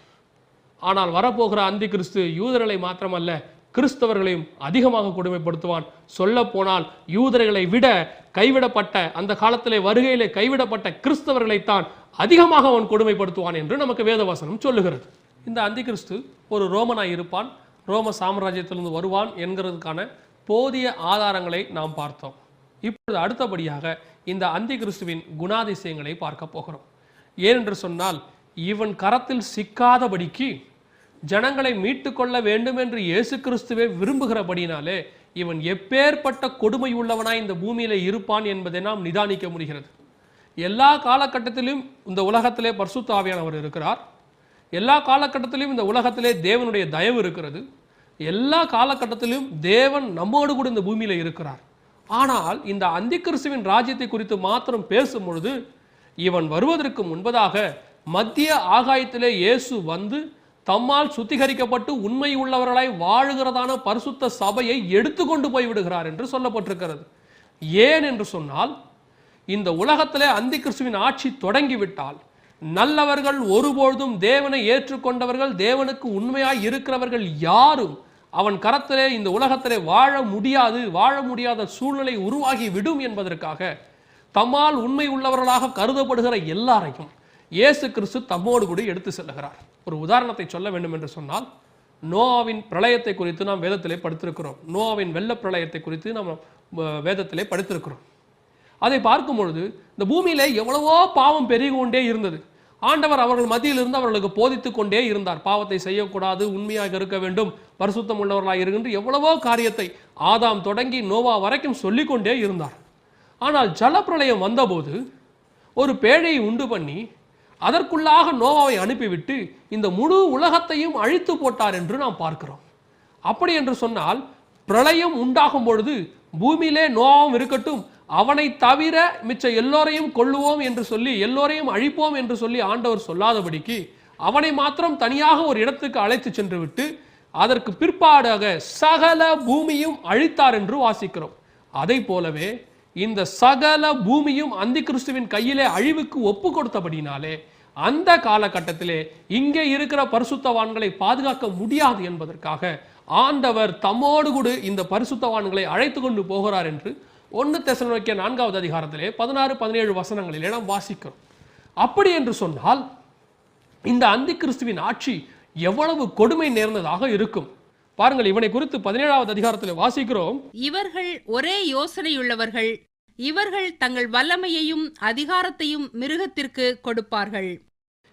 ஆனால் வரப்போகிற அந்தி கிறிஸ்து யூதர்களை மாத்திரமல்ல, கிறிஸ்தவர்களையும் அதிகமாக கொடுமைப்படுத்துவான். சொல்ல போனால் யூதர்களை விட கைவிடப்பட்ட அந்த காலத்திலே வருகையிலே கைவிடப்பட்ட கிறிஸ்தவர்களைத்தான் அதிகமாக அவன் கொடுமைப்படுத்துவான் என்று நமக்கு வேதவசனம் சொல்லுகிறது. இந்த அந்தி கிறிஸ்து ஒரு ரோமனாய் இருப்பான், ரோம சாம்ராஜ்யத்திலிருந்து வருவான் என்கிறதுக்கான போதிய ஆதாரங்களை நாம் பார்த்தோம். இப்பொழுது அடுத்தபடியாக இந்த அந்தி கிறிஸ்துவின் குணாதிசயங்களை பார்க்க போகிறோம். ஏனென்று சொன்னால், இவன் கரத்தில் சிக்காதபடிக்கு ஜனங்களை மீட்டுக்கொள்ள வேண்டும் என்று இயேசு கிறிஸ்துவே விரும்புகிறபடினாலே இவன் எப்பேற்பட்ட கொடுமை உள்ளவனாய் இந்த பூமியில இருப்பான் என்பதை நாம் நிதானிக்க முடிகிறது. எல்லா காலகட்டத்திலும் இந்த உலகத்திலே பரிசுத்த ஆவியானவர் இருக்கிறார். எல்லா காலகட்டத்திலும் இந்த உலகத்திலே தேவனுடைய தயவு இருக்கிறது. எல்லா காலகட்டத்திலும் தேவன் நம்மோடு கூட இந்த பூமியில இருக்கிறார். ஆனால் இந்த அந்தி கிறிஸ்துவின் ராஜ்யத்தை குறித்து மாத்திரம் பேசும் பொழுது, இவன் வருவதற்கு முன்பதாக மத்திய ஆகாயத்திலே இயேசு வந்து தம்மால் சுத்திகரிக்கப்பட்டு உண்மை உள்ளவர்களாய் வாழுகிறதான பரிசுத்த சபையை எடுத்துக்கொண்டு போய்விடுகிறார் என்று சொல்லப்பட்டிருக்கிறது. ஏன் என்று சொன்னால், இந்த உலகத்திலே அந்தி கிறிஸ்துவின் ஆட்சி தொடங்கிவிட்டால் நல்லவர்கள், ஒருபொழுதும் தேவனை ஏற்றுக்கொண்டவர்கள், தேவனுக்கு உண்மையாய் இருக்கிறவர்கள் யாரும் அவன் கரத்திலே இந்த உலகத்திலே வாழ முடியாத சூழ்நிலை உருவாகி விடும் என்பதற்காக தம்மால் உண்மை உள்ளவர்களாக கருதப்படுகிற எல்லாரையும் இயேசு கிறிஸ்து தம்மோடு கூட எடுத்து செல்லுகிறார். ஒரு உதாரணத்தை சொல்ல வேண்டும் என்று சொன்னால், நோவாவின் பிரளயத்தை குறித்து நாம் வேதத்திலே படித்திருக்கிறோம். நோவாவின் வெள்ள பிரளயத்தை குறித்து நாம் வேதத்திலே படித்திருக்கிறோம். அதை பார்க்கும் பொழுது இந்த பூமியிலே எவ்வளவோ பாவம் பெருகி கொண்டே இருந்தது. ஆண்டவர் அவர்கள் மத்தியிலிருந்து அவர்களுக்கு போதித்துக் கொண்டே இருந்தார். பாவத்தை செய்யக்கூடாது, உண்மையாக இருக்க வேண்டும், பரிசுத்தம் உள்ளவர்களாக இருக்கின்ற எவ்வளவோ காரியத்தை ஆதாம் தொடங்கி நோவா வரைக்கும் சொல்லிக்கொண்டே இருந்தார். ஆனால் ஜலப்பிரளயம் வந்தபோது ஒரு பேழையை உண்டு பண்ணி அதற்குள்ளாக நோவாவை அனுப்பிவிட்டு இந்த முழு உலகத்தையும் அழித்து போட்டார் என்று நாம் பார்க்கிறோம். அப்படி என்று சொன்னால், பிரளயம் உண்டாகும் பொழுது பூமியிலே நோவாவும் இருக்கட்டும், அவனை தவிர மிச்ச எல்லோரையும் கொல்லுவோம் என்று சொல்லி, எல்லோரையும் அழிப்போம் என்று சொல்லி ஆண்டவர் சொல்லாதபடிக்கு அவனை மாத்திரம் தனியாக ஒரு இடத்துக்கு அழைத்து சென்று விட்டு அதற்கு பிற்பாடாக சகல பூமியும் அழித்தார் என்று வாசிக்கிறோம். அதை போலவே இந்த சகல பூமியும் அந்தி கிறிஸ்துவின் கையிலே அழிவுக்கு ஒப்பு கொடுத்தபடினாலே அந்த காலகட்டத்திலே இங்கே இருக்கிற பரிசுத்தவான்களை பாதுகாக்க முடியாது என்பதற்காக ஆண்டவர் தம்மோடு கூட இந்த பரிசுத்தவான்களை அழைத்து கொண்டு போகிறார் என்று 1 தெசலோனிக்கேயர் 4வது அதிகாரத்திலே 16-17 வசனங்களிலே நாம் வாசிக்கிறோம். அப்படி என்று சொன்னால், இந்த அந்தி கிறிஸ்துவின் ஆட்சி எவ்வளவு கொடுமை நேர்ந்ததாக இருக்கும். பாருங்கள், இவனை குறித்து 17வது அதிகாரத்தில் வாசிக்கிறோம். இவர்கள் ஒரே யோசனையுள்ளவர்கள், இவர்கள் தங்கள் வல்லமையையும் அதிகாரத்தையும் மிருகத்திற்கு கொடுப்பார்கள்.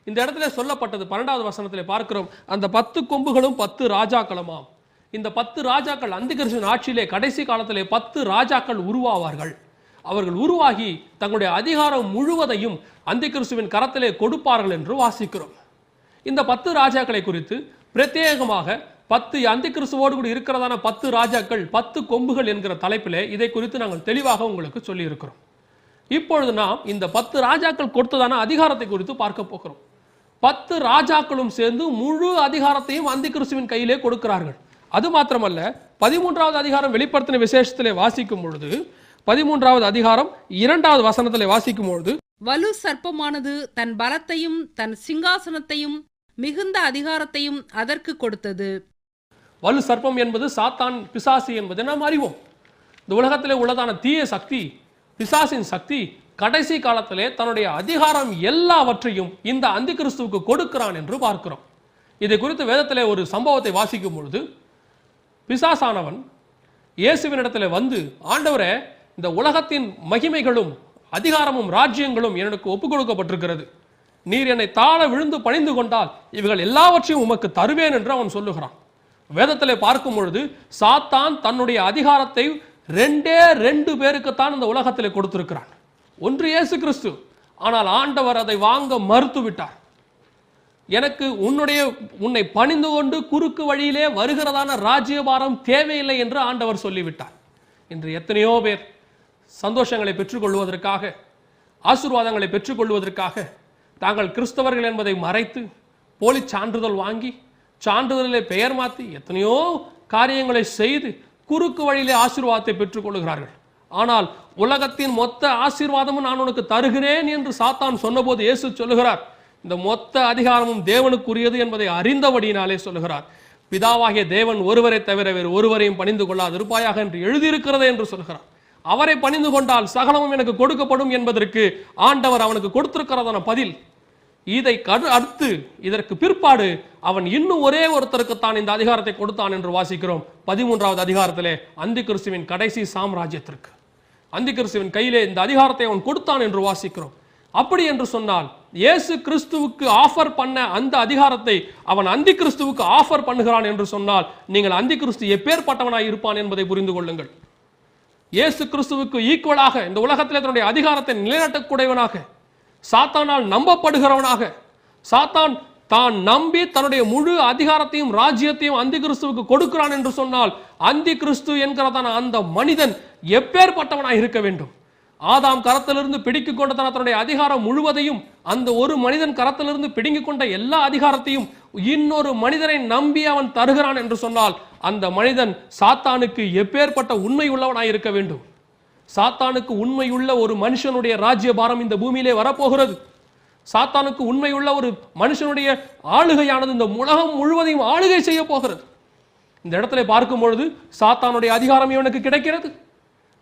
இந்த இடத்துல சொல்லப்பட்டது 12வது வசனத்திலே பார்க்கிறோம், அந்த 10 கொம்புகளும் 10 ராஜாக்களுமாம். இந்த 10 ராஜாக்கள் அந்திகிறிஸ்துவின் ஆட்சியிலே கடைசி காலத்திலே 10 ராஜாக்கள் உருவாவார்கள். அவர்கள் உருவாகி தங்களுடைய அதிகாரம் முழுவதையும் அந்திகிறிஸ்துவின் கரத்திலே கொடுப்பார்கள் என்று வாசிக்கிறோம். இந்த 10 ராஜாக்களை குறித்து பிரத்யேகமாக 10 அந்திகிறிஸ்துவோடு கூட இருக்கிறதான 10 ராஜாக்கள் 10 கொம்புகள் என்கிற தலைப்பிலே இதை குறித்து நாங்கள் தெளிவாக உங்களுக்கு சொல்லி இருக்கிறோம். இப்பொழுது நாம் இந்த 10 ராஜாக்கள் கொடுத்ததான அதிகாரத்தை குறித்து பார்க்க போகிறோம். 10 ராஜாக்களும் சேர்ந்து முழு அதிகாரத்தையும் அந்திகிறிஸ்துவின் கையிலே கொடுக்கிறார்கள். அது மாத்திரமல்ல, 13வது அதிகாரம் வெளிப்படுத்தின விசேஷத்திலே வாசிக்கும் பொழுது 13வது அதிகாரம் 2வது வசனத்திலே வாசிக்கும் பொழுது, வலு சர்ப்பமானது தன் பலத்தையும் தன் சிங்காசனத்தையும் மிகுந்த அதிகாரத்தையும் அதற்கு கொடுத்தது. வலு சர்ப்பம் என்பது சாத்தான், பிசாசு என்பதை நாம் அறிவோம். இந்த உலகத்திலே உள்ளதான தீய சக்தி, பிசாசின் சக்தி கடைசி காலத்திலே தன்னுடைய அதிகாரம் எல்லாவற்றையும் இந்த அந்திகிறிஸ்துவுக்கு கொடுக்கிறான் என்று பார்க்கிறோம். இதை குறித்து வேதத்திலே ஒரு சம்பவத்தை வாசிக்கும் பொழுது, பிசாசானவன் இயேசுவினிடத்திலே வந்து, ஆண்டவரே, இந்த உலகத்தின் மகிமைகளும் அதிகாரமும் ராஜ்யங்களும் எனக்கு ஒப்புக் கொடுக்கப்பட்டிருக்கிறது, நீர் என்னை தாழ விழுந்து பணிந்து கொண்டால் இவைகள் எல்லாவற்றையும் உமக்கு தருவேன் என்று அவன் சொல்லுகிறான். வேதத்திலே பார்க்கும் பொழுது சாத்தான் தன்னுடைய அதிகாரத்தை 2 பேருக்குத்தான் இந்த உலகத்திலே கொடுத்திருக்கிறான். ஒன்று இயேசு கிறிஸ்து. ஆனால் ஆண்டவர் அதை வாங்க மறுத்து விட்டார். எனக்கு உன்னை பணிந்து கொண்டு குறுக்கு வழியிலே வருகிறதான ராஜ்யபாரம் தேவையில்லை என்று ஆண்டவர் சொல்லிவிட்டார். இன்று எத்தனையோ பேர் சந்தோஷங்களை பெற்றுக்கொள்வதற்காக, ஆசீர்வாதங்களை பெற்றுக்கொள்வதற்காக தாங்கள் கிறிஸ்தவர்கள் என்பதை மறைத்து போலி சான்றிதழ் வாங்கி சான்றிதழிலே பெயர் மாற்றி எத்தனையோ காரியங்களை செய்து குறுக்கு வழியிலே ஆசீர்வாதத்தை பெற்றுக்கொள்கிறார்கள். ஆனால் உலகத்தின் மொத்த ஆசீர்வாதமும் நான் உனக்கு தருகிறேன் என்று சாத்தான் சொன்னபோது இயேசு சொல்லுகிறார், இந்த மொத்த அதிகாரமும் தேவனுக்குரியது என்பதை அறிந்தபடியினாலே சொல்லுகிறார், பிதாவாகிய தேவன் ஒருவரை தவிர வேறு ஒருவரையும் பணிந்து கொள்ளாதிருப்பாயாக என்று எழுதியிருக்கிறது என்று சொல்கிறார். அவரை பணிந்து கொண்டால் சகலமும் எனக்கு கொடுக்கப்படும் என்பதற்கு ஆண்டவர் அவனுக்கு கொடுத்திருக்கிறதான பதில். இதை அடுத்து இதற்கு பிற்பாடு அவன் இன்னும் ஒரே ஒருத்தருக்குத்தான் இந்த அதிகாரத்தை கொடுத்தான் என்று வாசிக்கிறோம். 13வது அதிகாரத்திலே அந்திகிறிஸ்துவின் கடைசி சாம்ராஜ்யத்திற்கு, அந்திகிறிஸ்துவின் கையிலே இந்த அதிகாரத்தை அவன் கொடுத்தான் என்று வாசிக்கிறோம். அப்படி என்று சொன்னால் இயேசு கிறிஸ்துவுக்கு ஆஃபர் பண்ண அந்த அதிகாரத்தை அவன் அந்திகிறிஸ்துவுக்கு ஆஃபர் பண்ணுகிறான் என்று சொன்னால் நீங்கள் அந்திகிறிஸ்து எப்பேற்பட்டவனாய் இருப்பான் என்பதை புரிந்து கொள்ளுங்கள். இயேசு கிறிஸ்துவுக்கு ஈக்குவலாக இந்த உலகத்திலே தன்னுடைய அதிகாரத்தை நிலைநாட்டக்கூடியவனாக, சாத்தானால் நம்பப்படுகிறவனாக, சாத்தான் தான் நம்பி தன்னுடைய முழு அதிகாரத்தையும் ராஜ்யத்தையும் அந்திகிறிஸ்துவுக்கு கொடுக்கிறான் என்று சொன்னால் அந்திகிறிஸ்து என்கிறதான அந்த மனிதன் எப்பேற்பட்டவனாய் இருக்க வேண்டும். ஆதாம் கரத்திலிருந்து பிடிக்கிக் கொண்ட தன்னுடைய அதிகாரம் முழுவதையும், அந்த ஒரு மனிதன் கரத்திலிருந்து பிடுங்கிக் கொண்ட எல்லா அதிகாரத்தையும் இன்னொரு மனிதனை நம்பி அவன் தருகிறான் என்று சொன்னால் அந்த மனிதன் சாத்தானுக்கு எப்பேற்பட்ட உண்மை உள்ளவனாய் இருக்க வேண்டும். சாத்தானுக்கு உண்மையுள்ள ஒரு மனுஷனுடைய ராஜ்யபாரம் இந்த பூமியிலே வரப்போகிறது. சாத்தானுக்கு உண்மையுள்ள ஒரு மனுஷனுடைய ஆளுகையானது இந்த உலகம் முழுவதையும் ஆளுகை செய்ய போகிறது. இந்த இடத்துல பார்க்கும் பொழுது சாத்தானுடைய அதிகாரம் இவனுக்கு கிடைக்கிறது.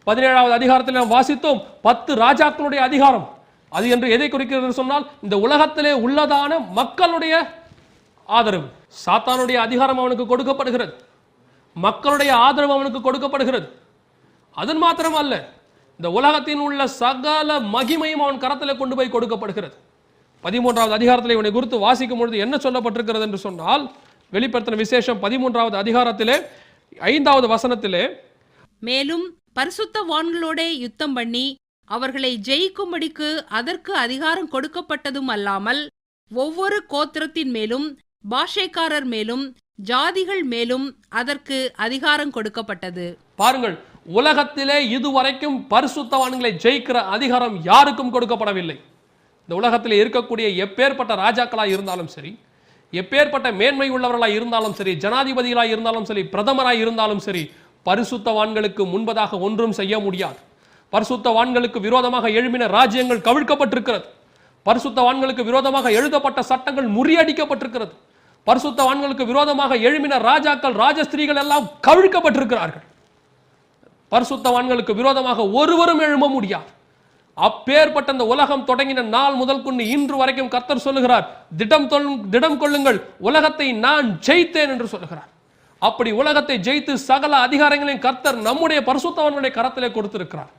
17வது அதிகாரத்தில் நாம் வாசித்தோம் 10 ராஜாக்களுடைய அதிகாரம். அது என்று எதை குறிக்கிறது சொன்னால் இந்த உலகத்திலே உள்ளதான மக்களுடைய ஆதரவு. சாத்தானுடைய அதிகாரம் அவனுக்கு கொடுக்கப்படுகிறது, மக்களுடைய ஆதரவு அவனுக்கு கொடுக்கப்படுகிறது. அது மாத்திரம் அல்ல, இந்த உலகத்தின் உள்ள சகல மகிமையும் அவன் கரத்தில் கொண்டு போய் கொடுக்கப்படுகிறது. 13வது அதிகாரத்தில் இவனை குறித்து வாசிக்கும் பொழுது என்ன சொல்லப்பட்டிருக்கிறது என்று சொன்னால், வெளிப்படுத்தின விசேஷம் 13வது அதிகாரத்திலே 5வது வசனத்திலே, மேலும் பரிசுத்தவான்களோட யுத்தம் பண்ணி அவர்களை ஜெயிக்கும்படிக்கு அதற்கு அதிகாரம் கொடுக்கப்பட்டதும் அல்லாமல் ஒவ்வொரு கோத்திரத்தின் மேலும் பாஷைக்காரர் மேலும் ஜாதிகள் மேலும் அதற்கு அதிகாரம் கொடுக்கப்பட்டது. பாருங்கள், உலகத்திலே இதுவரைக்கும் பரிசுத்தவான்களை ஜெயிக்கிற அதிகாரம் யாருக்கும் கொடுக்கப்படவில்லை. இந்த உலகத்திலே இருக்கக்கூடிய எப்பேற்பட்ட ராஜாக்களாய் இருந்தாலும் சரி, எப்பேற்பட்ட மேன்மை உள்ளவர்களாய் இருந்தாலும் சரி, ஜனாதிபதிகளாய் இருந்தாலும் சரி, பிரதமராய் இருந்தாலும் சரி, பரிசுத்தவான்களுக்கு முன்பதாக ஒன்றும் செய்ய முடியாது. பரிசுத்தவான்களுக்கு விரோதமாக எழும்பின ராஜ்யங்கள் கவிழ்க்கப்பட்டிருக்கிறது. பரிசுத்தவான்களுக்கு விரோதமாக எழுதப்பட்ட சட்டங்கள் முறியடிக்கப்பட்டிருக்கிறது. பரிசுத்தவான்களுக்கு விரோதமாக எழும்பின ராஜாக்கள், ராஜஸ்திரீகள் எல்லாம் கவிழ்க்கப்பட்டிருக்கிறார்கள். பரிசுத்தவான்களுக்கு விரோதமாக ஒருவரும் எழும்ப முடியாது. அப்பேற்பட்ட இந்த உலகம் தொடங்கின நாள் முதல் கொண்டு இன்று வரைக்கும் கர்த்தர் சொல்லுகிறார், திடம் கொள்ளுங்கள், உலகத்தை நான் ஜெயித்தேன் என்று சொல்லுகிறார். அப்படி உலகத்தை ஜெயித்து சகல அதிகாரங்களையும் கர்த்தர் நம்முடைய பரிசுத்தவான்களுடைய கரத்திலே கொடுத்திருக்கிறார்.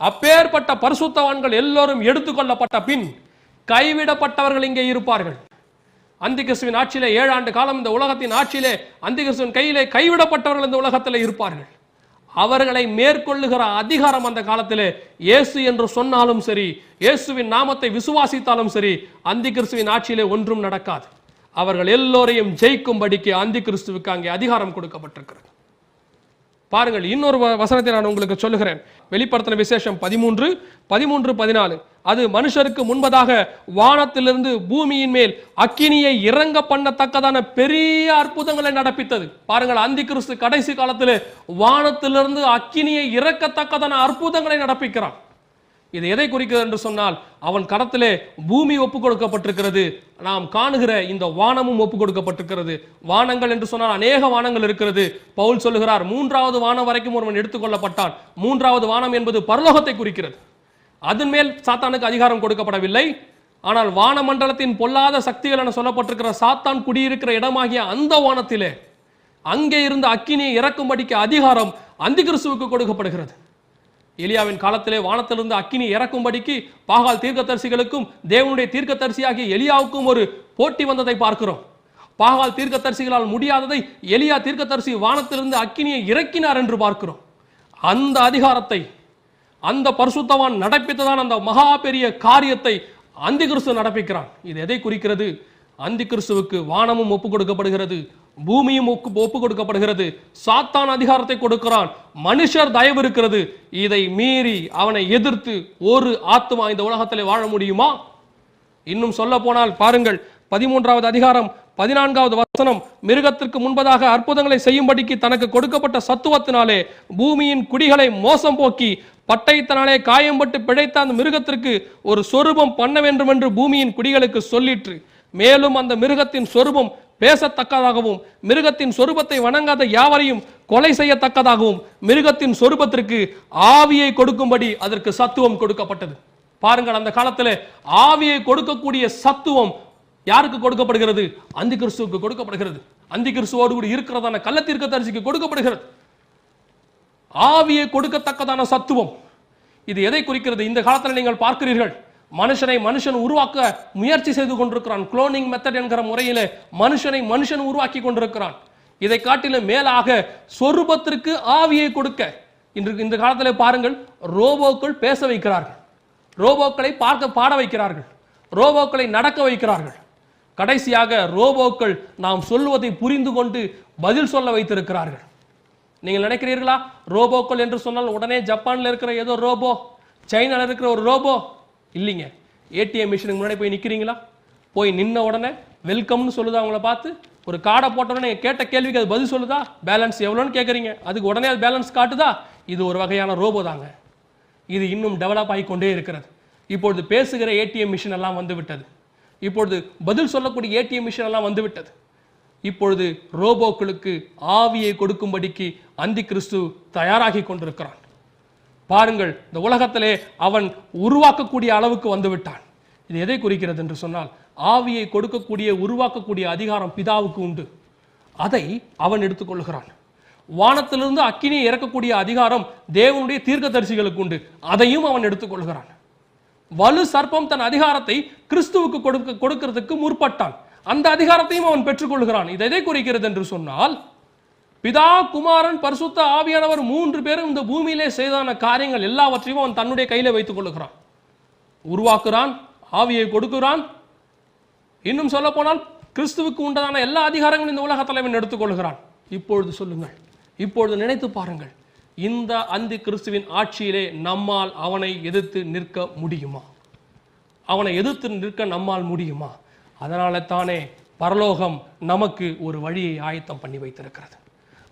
அப்பேற்பட்ட பரிசுத்தவான்கள் எல்லோரும் எடுத்துக்கொள்ளப்பட்ட பின் கைவிடப்பட்டவர்கள் இங்கே இருப்பார்கள். அந்திகிறிஸ்துவின் ஆட்சியிலே 7 ஆண்டு காலம் இந்த உலகத்தின் ஆட்சியிலே அந்திகிறிஸ்துவின் கையிலே கைவிடப்பட்டவர்கள் இந்த உலகத்திலே இருப்பார்கள். அவர்களை மேற்கொள்ளுகிற அதிகாரம் அந்த காலத்திலே இயேசு என்று சொன்னாலும் சரி, இயேசுவின் நாமத்தை விசுவாசித்தாலும் சரி, அந்திகிறிஸ்துவின் ஆட்சியிலே ஒன்றும் நடக்காது. அவர்கள் எல்லோரையும் ஜெயிக்கும்படிக்கு அந்திகிறிஸ்துவுக்கு அங்கே அதிகாரம் கொடுக்கப்பட்டிருக்கிறது. பாருங்கள், இன்னொரு வசனத்தை நான் உங்களுக்கு சொல்லுகிறேன். வெளிப்படுத்தின விசேஷம் 13:14. அது மனுஷருக்கு முன்பதாக வானத்திலிருந்து பூமியின் மேல் அக்கினியை இறங்க பண்ணத்தக்கதான பெரிய அற்புதங்களை நடப்பித்தது. பாருங்கள், அந்திகிறிஸ்து கடைசி காலத்தில் வானத்திலிருந்து அக்கினியை இறக்கத்தக்கதான அற்புதங்களை நடப்பிக்கிறான். இது எதை குறிக்கிறது என்று சொன்னால், அவன் கரத்திலே பூமி ஒப்பு கொடுக்கப்பட்டிருக்கிறது. நாம் காணுகிற இந்த வானமும் ஒப்பு கொடுக்கப்பட்டிருக்கிறது. வானங்கள் என்று சொன்னால் அநேக வானங்கள் இருக்கிறது. பவுல் சொல்லுகிறார், 3வது வானம் வரைக்கும் ஒருவன் எடுத்துக்கொள்ளப்பட்டான். 3வது வானம் என்பது பரலோகத்தை குறிக்கிறது. அதன் மேல் சாத்தானுக்கு அதிகாரம் கொடுக்கப்படவில்லை. ஆனால் வானமண்டலத்தின் பொல்லாத சக்திகள் என சொல்லப்பட்டிருக்கிற சாத்தான் குடியிருக்கிற இடமாகிய அந்த வானத்திலே அங்கே இருந்து அக்கினியை இறக்கும்படிக்கு அதிகாரம் அந்திகிறிஸ்துவுக்கு கொடுக்கப்படுகிறது. எலியாவின் காலத்திலே வானத்திலிருந்து அக்கினி இறக்கும்படிக்கு பாகால் தீர்க்கதரிசிகளுக்கும் தேவனுடைய தீர்க்கதரிசியாகிய எலியாவுக்கும் ஒரு போட்டி வந்ததை பார்க்கிறோம். பாகால் தீர்க்கதரிசிகளால் முடியாததை எலியா தீர்க்கதரிசி வானத்திலிருந்து அக்கினியை இறக்கினார் என்று பார்க்கிறோம். அந்த அதிகாரத்தை அந்த பரிசுத்தவான் நடப்பித்ததான் அந்த மகா பெரிய காரியத்தை அந்திகிறிஸ்து நடப்பிக்கிறான். இது எதை குறிக்கிறது? அந்திகிறிஸ்துவுக்கு வானமும் ஒப்பு கொடுக்கப்படுகிறது, பூமியும் ஒப்பு கொடுக்கப்படுகிறது. சாத்தான் அதிகாரத்தை கொடுக்கிறான், மனுஷர் தயவு இருக்கிறது. இதை மீறி அவனை எதிர்த்து ஒரு ஆத்மா இந்த உலகத்தில் வாழ முடியுமா? இன்னும் சொல்ல போனால் பாருங்கள், 13வது அதிகாரம் 14வது வசனம், மிருகத்திற்கு முன்பதாக அற்புதங்களை செய்யும்படிக்கு தனக்கு கொடுக்கப்பட்ட சத்துவத்தினாலே பூமியின் குடிகளை மோசம் போக்கி பட்டயத்தினாலே காயம்பட்டு பிழைத்த அந்த மிருகத்திற்கு ஒரு சொரூபம் பண்ண வேண்டும் என்று பூமியின் குடிகளுக்கு சொல்லிற்று. மேலும் அந்த மிருகத்தின் சொரூபம் பேசத்தக்கதாகவும் மிருகத்தின் சொரூபத்தை வணங்காத யாவரையும் கொலை செய்யத்தக்கதாகவும் மிருகத்தின் சொரூபத்திற்கு ஆவியை கொடுக்கும்படி அதற்கு சத்துவம் கொடுக்கப்பட்டது. பாருங்கள், அந்த காலத்தில் ஆவியை கொடுக்கக்கூடிய சத்துவம் யாருக்கு கொடுக்கப்படுகிறது? அந்திகிறிஸ்துவுக்கு கொடுக்கப்படுகிறது. அந்திகிறிஸ்துவோடு கூட இருக்கிறதான கள்ளத்தீர்க்கதரிசிக்கு கொடுக்கப்படுகிறது. ஆவியை கொடுக்கத்தக்கதான சத்துவம். இது எதை குறிக்கிறது? இந்த காலத்தில் நீங்கள் பார்க்கிறீர்கள், மனுஷன் உருவாக்க முயற்சி செய்து கொண்டிருக்கிறான். குளோனிங் மெத்தட் என்கிற முறையிலே மனுஷன் உருவாக்கி கொண்டிருக்கிறான். இதை காட்டிலும் மேலாக சொரூபத்திற்கு ஆவியை கொடுக்க இந்த காலத்தில் பாருங்கள், ரோபோக்கள் பேச வைக்கிறார்கள், ரோபோக்களை பாட வைக்கிறார்கள், ரோபோக்களை நடக்க வைக்கிறார்கள். கடைசியாக ரோபோக்கள் நாம் சொல்வதை புரிந்து கொண்டு பதில் சொல்ல வைத்திருக்கிறார்கள். நீங்கள் நினைக்கிறீர்களா, ரோபோக்கள் என்று சொன்னால் உடனே ஜப்பான்ல இருக்கிற ஏதோ ரோபோ, சைனால இருக்கிற ஒரு ரோபோ? இல்லைங்க. ஏடிஎம் மிஷினுக்கு முன்னாடி போய் நிற்கிறீங்களா? போய் நின்ன உடனே வெல்கம்னு சொல்லுதா? அவங்கள பார்த்து ஒரு கார்டை போட்ட உடனே கேட்ட கேள்விக்கு அது பதில் சொல்லுதா? பேலன்ஸ் எவ்வளோன்னு கேட்குறீங்க, அதுக்கு உடனே அது பேலன்ஸ் காட்டுதா? இது ஒரு வகையான ரோபோ தாங்க. இது இன்னும் டெவலப் ஆகிக்கொண்டே இருக்கிறது. இப்பொழுது பேசுகிற ஏடிஎம் மிஷின் எல்லாம் வந்து விட்டது. இப்பொழுது பதில் சொல்லக்கூடிய ஏடிஎம் மிஷின் எல்லாம் வந்து விட்டது. இப்பொழுது ரோபோக்களுக்கு ஆவியை கொடுக்கும்படிக்கு அந்திகிறிஸ்து தயாராகி கொண்டிருக்கிறான். பாருங்கள், இந்த உலகத்திலே அவன் உருவாக்கக்கூடிய அளவுக்கு வந்து விட்டான். இது எதை குறிக்கிறது என்று சொன்னால், ஆவியை கொடுக்கக்கூடிய உருவாக்கக்கூடிய அதிகாரம் பிதாவுக்கு உண்டு. அதை அவன் எடுத்துக்கொள்கிறான். வானத்திலிருந்து அக்கினியை இறக்கக்கூடிய அதிகாரம் தேவனுடைய தீர்க்கதரிசிகளுக்கு உண்டு. அதையும் அவன் எடுத்துக்கொள்கிறான். வலு சர்ப்பம் தன் அதிகாரத்தை கிறிஸ்துவுக்கு கொடுக்கிறதுக்கு முற்பட்டான். அந்த அதிகாரத்தையும் அவன் பெற்றுக்கொள்கிறான். இது எதை குறிக்கிறது என்று சொன்னால், பிதா, குமாரன், பரிசுத்த ஆவியானவர் 3 பேரும் இந்த பூமியிலே செய்தான காரியங்கள் எல்லாவற்றையும் அவன் தன்னுடைய கையில வைத்துக் கொள்ளுகிறான். உருவாக்குறான், ஆவியை கொடுக்கிறான். இன்னும் சொல்ல போனால் கிறிஸ்துவுக்கு உண்டான எல்லா அதிகாரங்களும் இந்த உலகத்தில் அவன் எடுத்துக்கொள்கிறான். இப்பொழுது சொல்லுங்கள், இப்பொழுது நினைத்து பாருங்கள், இந்த அந்தி கிறிஸ்துவின் ஆட்சியிலே நம்மால் அவனை எதிர்த்து நிற்க முடியுமா? அவனை எதிர்த்து நிற்க நம்மால் முடியுமா? அதனால தானே பரலோகம் நமக்கு ஒரு வழியை ஆயத்தம் பண்ணி வைத்திருக்கிறது.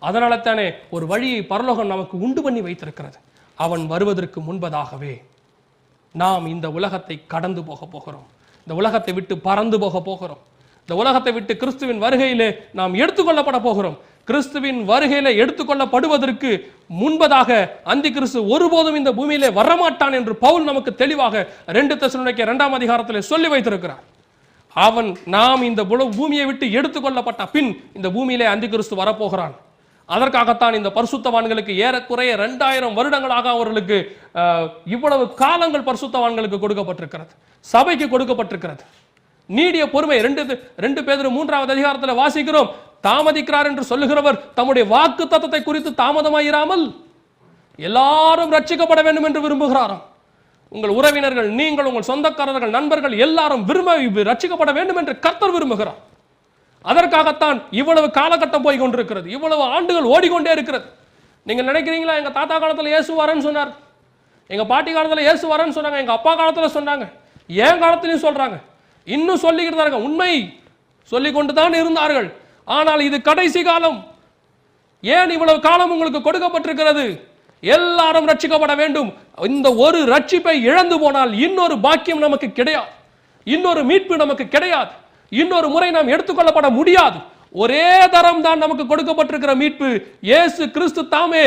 அதனால தானே ஒரு வழியை பரலோகம் நமக்கு உண்டு பண்ணி வைத்திருக்கிறது. அவன் வருவதற்கு முன்பதாகவே நாம் இந்த உலகத்தை கடந்து போக போகிறோம். இந்த உலகத்தை விட்டு பறந்து போக போகிறோம். இந்த உலகத்தை விட்டு கிறிஸ்துவின் வருகையிலே நாம் எடுத்துக்கொள்ளப்பட போகிறோம். கிறிஸ்துவின் வருகையில எடுத்துக்கொள்ளப்படுவதற்கு முன்பதாக அந்தி கிறிஸ்து ஒருபோதும் இந்த பூமியிலே வரமாட்டான் என்று பவுல் நமக்கு தெளிவாக 2 தெசலோனிக்கேயர் 2ஆம் அதிகாரத்திலே சொல்லி வைத்திருக்கிறார். அவன் நாம் இந்த பூமியை விட்டு எடுத்துக்கொள்ளப்பட்ட பின் இந்த பூமியிலே அந்தி கிறிஸ்து வரப்போகிறான். அதற்காகத்தான் இந்த பரிசுத்தவான்களுக்கு ஏறக்குறைய 2000 வருடங்களாக அவர்களுக்கு இவ்வளவு காலங்கள் பரிசுத்தவான்களுக்கு கொடுக்கப்பட்டிருக்கிறது, சபைக்கு கொடுக்கப்பட்டிருக்கிறது. நீடிய பொறுமை. 2 பேதுரு 3வது அதிகாரத்தில் வாசிக்கிறோம், தாமதிக்கிறார் என்று சொல்லுகிறவர் தம்முடைய வாக்கு தத்தத்தை குறித்து தாமதமாயிராமல் எல்லாரும் ரட்சிக்கப்பட வேண்டும் என்று விரும்புகிறாராம். உங்கள் உறவினர்கள், நீங்கள், உங்கள் சொந்தக்காரர்கள், நண்பர்கள் எல்லாரும் ரட்சிக்கப்பட வேண்டும் என்று கர்த்தர் விரும்புகிறார். அதற்காகத்தான் இவ்வளவு காலகட்டம் போய் கொண்டிருக்கிறது, இவ்வளவு ஆண்டுகள் ஓடிக்கொண்டே இருக்கிறது. நீங்க நினைக்கிறீங்களா எங்க தாத்தா காலத்தில் இயேசு வரேன்னு சொன்னார், எங்க பாட்டி காலத்தில் இயேசு வரேன்னு சொன்னாங்க, எங்க அப்பா காலத்தில் சொன்னாங்க, என் காலத்திலையும் சொல்றாங்க, இன்னும் சொல்லிக்கிட்டு தான் இருக்காங்க. உண்மை சொல்லிக் கொண்டு தான் இருந்தார்கள். ஆனால் இது கடைசி காலம். ஏன் இவ்வளவு காலம் உங்களுக்கு கொடுக்கப்பட்டிருக்கிறது? எல்லாரும் ரட்சிக்கப்பட வேண்டும். இந்த ஒரு ரட்சிப்பை இழந்து போனால் இன்னொரு பாக்கியம் நமக்கு கிடையாது, இன்னொரு மீட்பு நமக்கு கிடையாது, இன்னொரு முறை நாம் எடுத்துக்கொள்ளப்பட முடியாது. ஒரே தரம் தான் நமக்கு கொடுக்கப்பட்டிருக்கிற மீட்பு. இயேசு கிறிஸ்து தாமே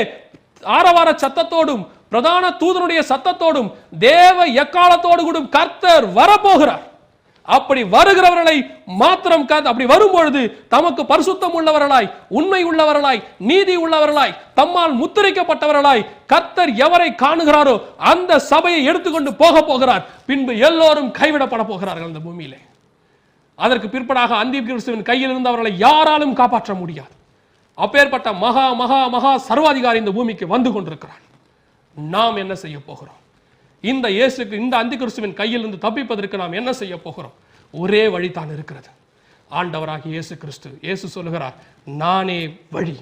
ஆரவார சத்தத்தோடும் பிரதான தூதனுடைய சத்தத்தோடும் தேவ எக்காலத்தோடு கூட கர்த்தர் வரப்போகிறார். அப்படி வருகிறவர்களை மாத்திரம் அப்படி வரும்பொழுது தமக்கு பரிசுத்தம் உள்ளவர்களாய், உண்மை உள்ளவர்களாய், நீதி உள்ளவர்களாய், தம்மால் முத்திரைக்கப்பட்டவர்களாய் கர்த்தர் எவரை காணுகிறாரோ அந்த சபையை எடுத்துக்கொண்டு போக போகிறார். பின்பு எல்லோரும் கைவிடப்பட போகிறார்கள் அந்த பூமியிலே. அதற்கு பிற்படாக அந்தி கிறிஸ்துவின் கையில் இருந்து அவர்களை யாராலும் காப்பாற்ற முடியாது. அப்பேற்பட்ட மகா மகா மகா சர்வாதிகாரி இந்த பூமிக்கு வந்து கொண்டிருக்கிறார். நாம் என்ன செய்ய போகிறோம்? இந்த இயேசுக்கு, இந்த அந்தி கிறிஸ்துவின் கையில் இருந்து தப்பிப்பதற்கு நாம் என்ன செய்ய போகிறோம்? ஒரே வழி தான் இருக்கிறது, ஆண்டவராகிய இயேசு கிறிஸ்து. இயேசு சொல்லுகிறார், நானே வழி.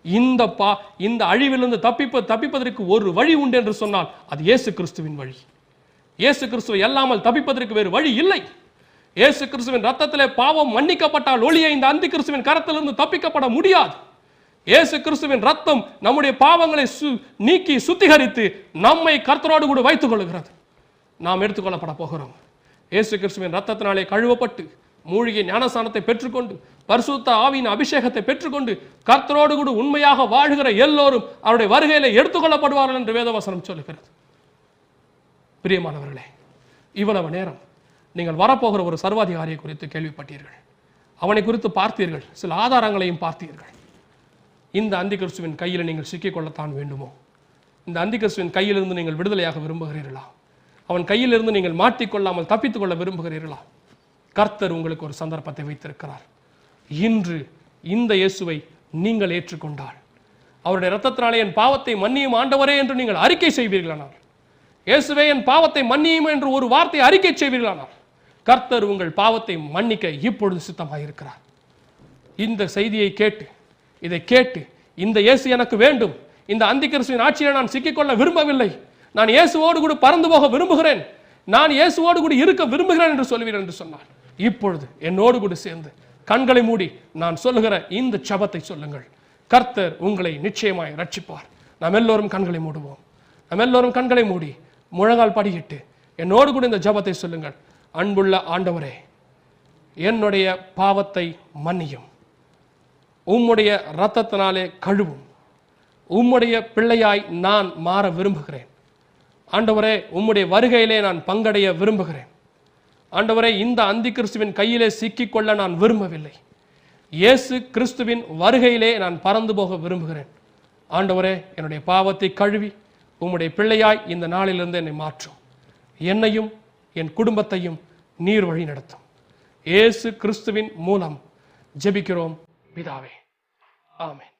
இந்த அழிவிலிருந்து தப்பிப்பதற்கு ஒரு வழி உண்டு என்று சொன்னால் அது இயேசு கிறிஸ்துவின் வழி. இயேசு கிறிஸ்துவை அல்லாமல் தப்பிப்பதற்கு வேறு வழி இல்லை. இயேசு கிறிஸ்துவின் ரத்தத்திலே பாவம் மன்னிக்கப்பட்டால் ஒழிய இந்த அந்தி கிறிஸ்துவின் கரத்திலிருந்து தப்பிக்கப்பட முடியாது. இயேசு கிறிஸ்துவின் ரத்தம் நம்முடைய பாவங்களை நீக்கி சுத்திகரித்து நம்மை கர்த்தரோடு கூட வைத்துக் கொள்கிறது. நாம் எடுத்துக்கொள்ளப்பட போகிறோம். இயேசு கிறிஸ்துவின் ரத்தத்தினாலே கழுவப்பட்டு மூழ்கிய ஞானஸ்நானத்தை பெற்றுக்கொண்டு பரிசுத்த ஆவியின் அபிஷேகத்தை பெற்றுக்கொண்டு கர்த்தரோடு கூட உண்மையாக வாழ்கிற எல்லோரும் அவருடைய வருகையில எடுத்துக்கொள்ளப்படுவார்கள் என்று வேதவசனம் சொல்லுகிறது. பிரியமானவர்களே, இவ்வளவு நேரம் நீங்கள் வரப்போகிற ஒரு சர்வாதிகாரியை குறித்து கேள்விப்பட்டீர்கள், அவனை குறித்து பார்த்தீர்கள், சில ஆதாரங்களையும் பார்த்தீர்கள். இந்த அந்தி கிறிஸ்துவின் கையில் நீங்கள் சிக்கிக்கொள்ளத்தான் வேண்டுமோ? இந்த அந்தி கிறிஸ்துவின் கையிலிருந்து நீங்கள் விடுதலையாக விரும்புகிறீர்களா? அவன் கையிலிருந்து நீங்கள் மாட்டிக்கொள்ளாமல் தப்பித்துக் கொள்ள விரும்புகிறீர்களா? கர்த்தர் உங்களுக்கு ஒரு சந்தர்ப்பத்தை வைத்திருக்கிறார். இன்று இந்த இயேசுவை நீங்கள் ஏற்றுக்கொண்டால், அவருடைய இரத்தத்தினாலே என் பாவத்தை மன்னியும் ஆண்டவரே என்று நீங்கள் அறிக்கை செய்வீர்களானால், இயேசுவே என் பாவத்தை மன்னியும் என்று ஒரு வார்த்தை அறிக்கை செய்வீர்களானால், கர்த்தர் உங்கள் பாவத்தை மன்னிக்க இப்பொழுது சித்தமாக இருக்கிறார். இந்த செய்தியை கேட்டு, இதை கேட்டு, இந்த இயேசு எனக்கு வேண்டும், இந்த அந்தி கிறிஸ்துவின் ஆட்சியை நான் சிக்கிக்கொள்ள விரும்பவில்லை, நான் இயேசுவோடு கூட பறந்து போக விரும்புகிறேன், நான் இயேசுவோடு கூட இருக்க விரும்புகிறேன் என்று சொல்வீர்கள் என்று சொன்னார். இப்பொழுது என்னோடு கூட சேர்ந்து கண்களை மூடி நான் சொல்லுகிற இந்த ஜெபத்தை சொல்லுங்கள். கர்த்தர் உங்களை நிச்சயமாய் ரட்சிப்பார். நாம் எல்லோரும் கண்களை மூடுவோம். நாம் எல்லோரும் கண்களை மூடி முழங்கால் படியிட்டு என்னோடு கூட இந்த ஜெபத்தை சொல்லுங்கள். அன்புள்ள ஆண்டவரே, என்னுடைய பாவத்தை மன்னியும், உம்முடைய இரத்தத்தினாலே கழுவும், உம்முடைய பிள்ளையாய் நான் மாற விரும்புகிறேன். ஆண்டவரே, உம்முடைய வருகையிலே நான் பங்கடைய விரும்புகிறேன். ஆண்டவரே, இந்த அந்தி கிறிஸ்துவின் கையிலே சிக்கிக்கொள்ள நான் விரும்பவில்லை. இயேசு கிறிஸ்துவின் வருகையிலே நான் பறந்து போக விரும்புகிறேன். ஆண்டவரே, என்னுடைய பாவத்தை கழுவி உம்முடைய பிள்ளையாய் இந்த நாளிலிருந்து என்னை மாற்றும். என்னையும் என் குடும்பத்தையும் நீர் வழி நடத்தும். இயேசு கிறிஸ்துவின் மூலம் ஜெபிக்கிறோம் பிதாவே. ஆமென்.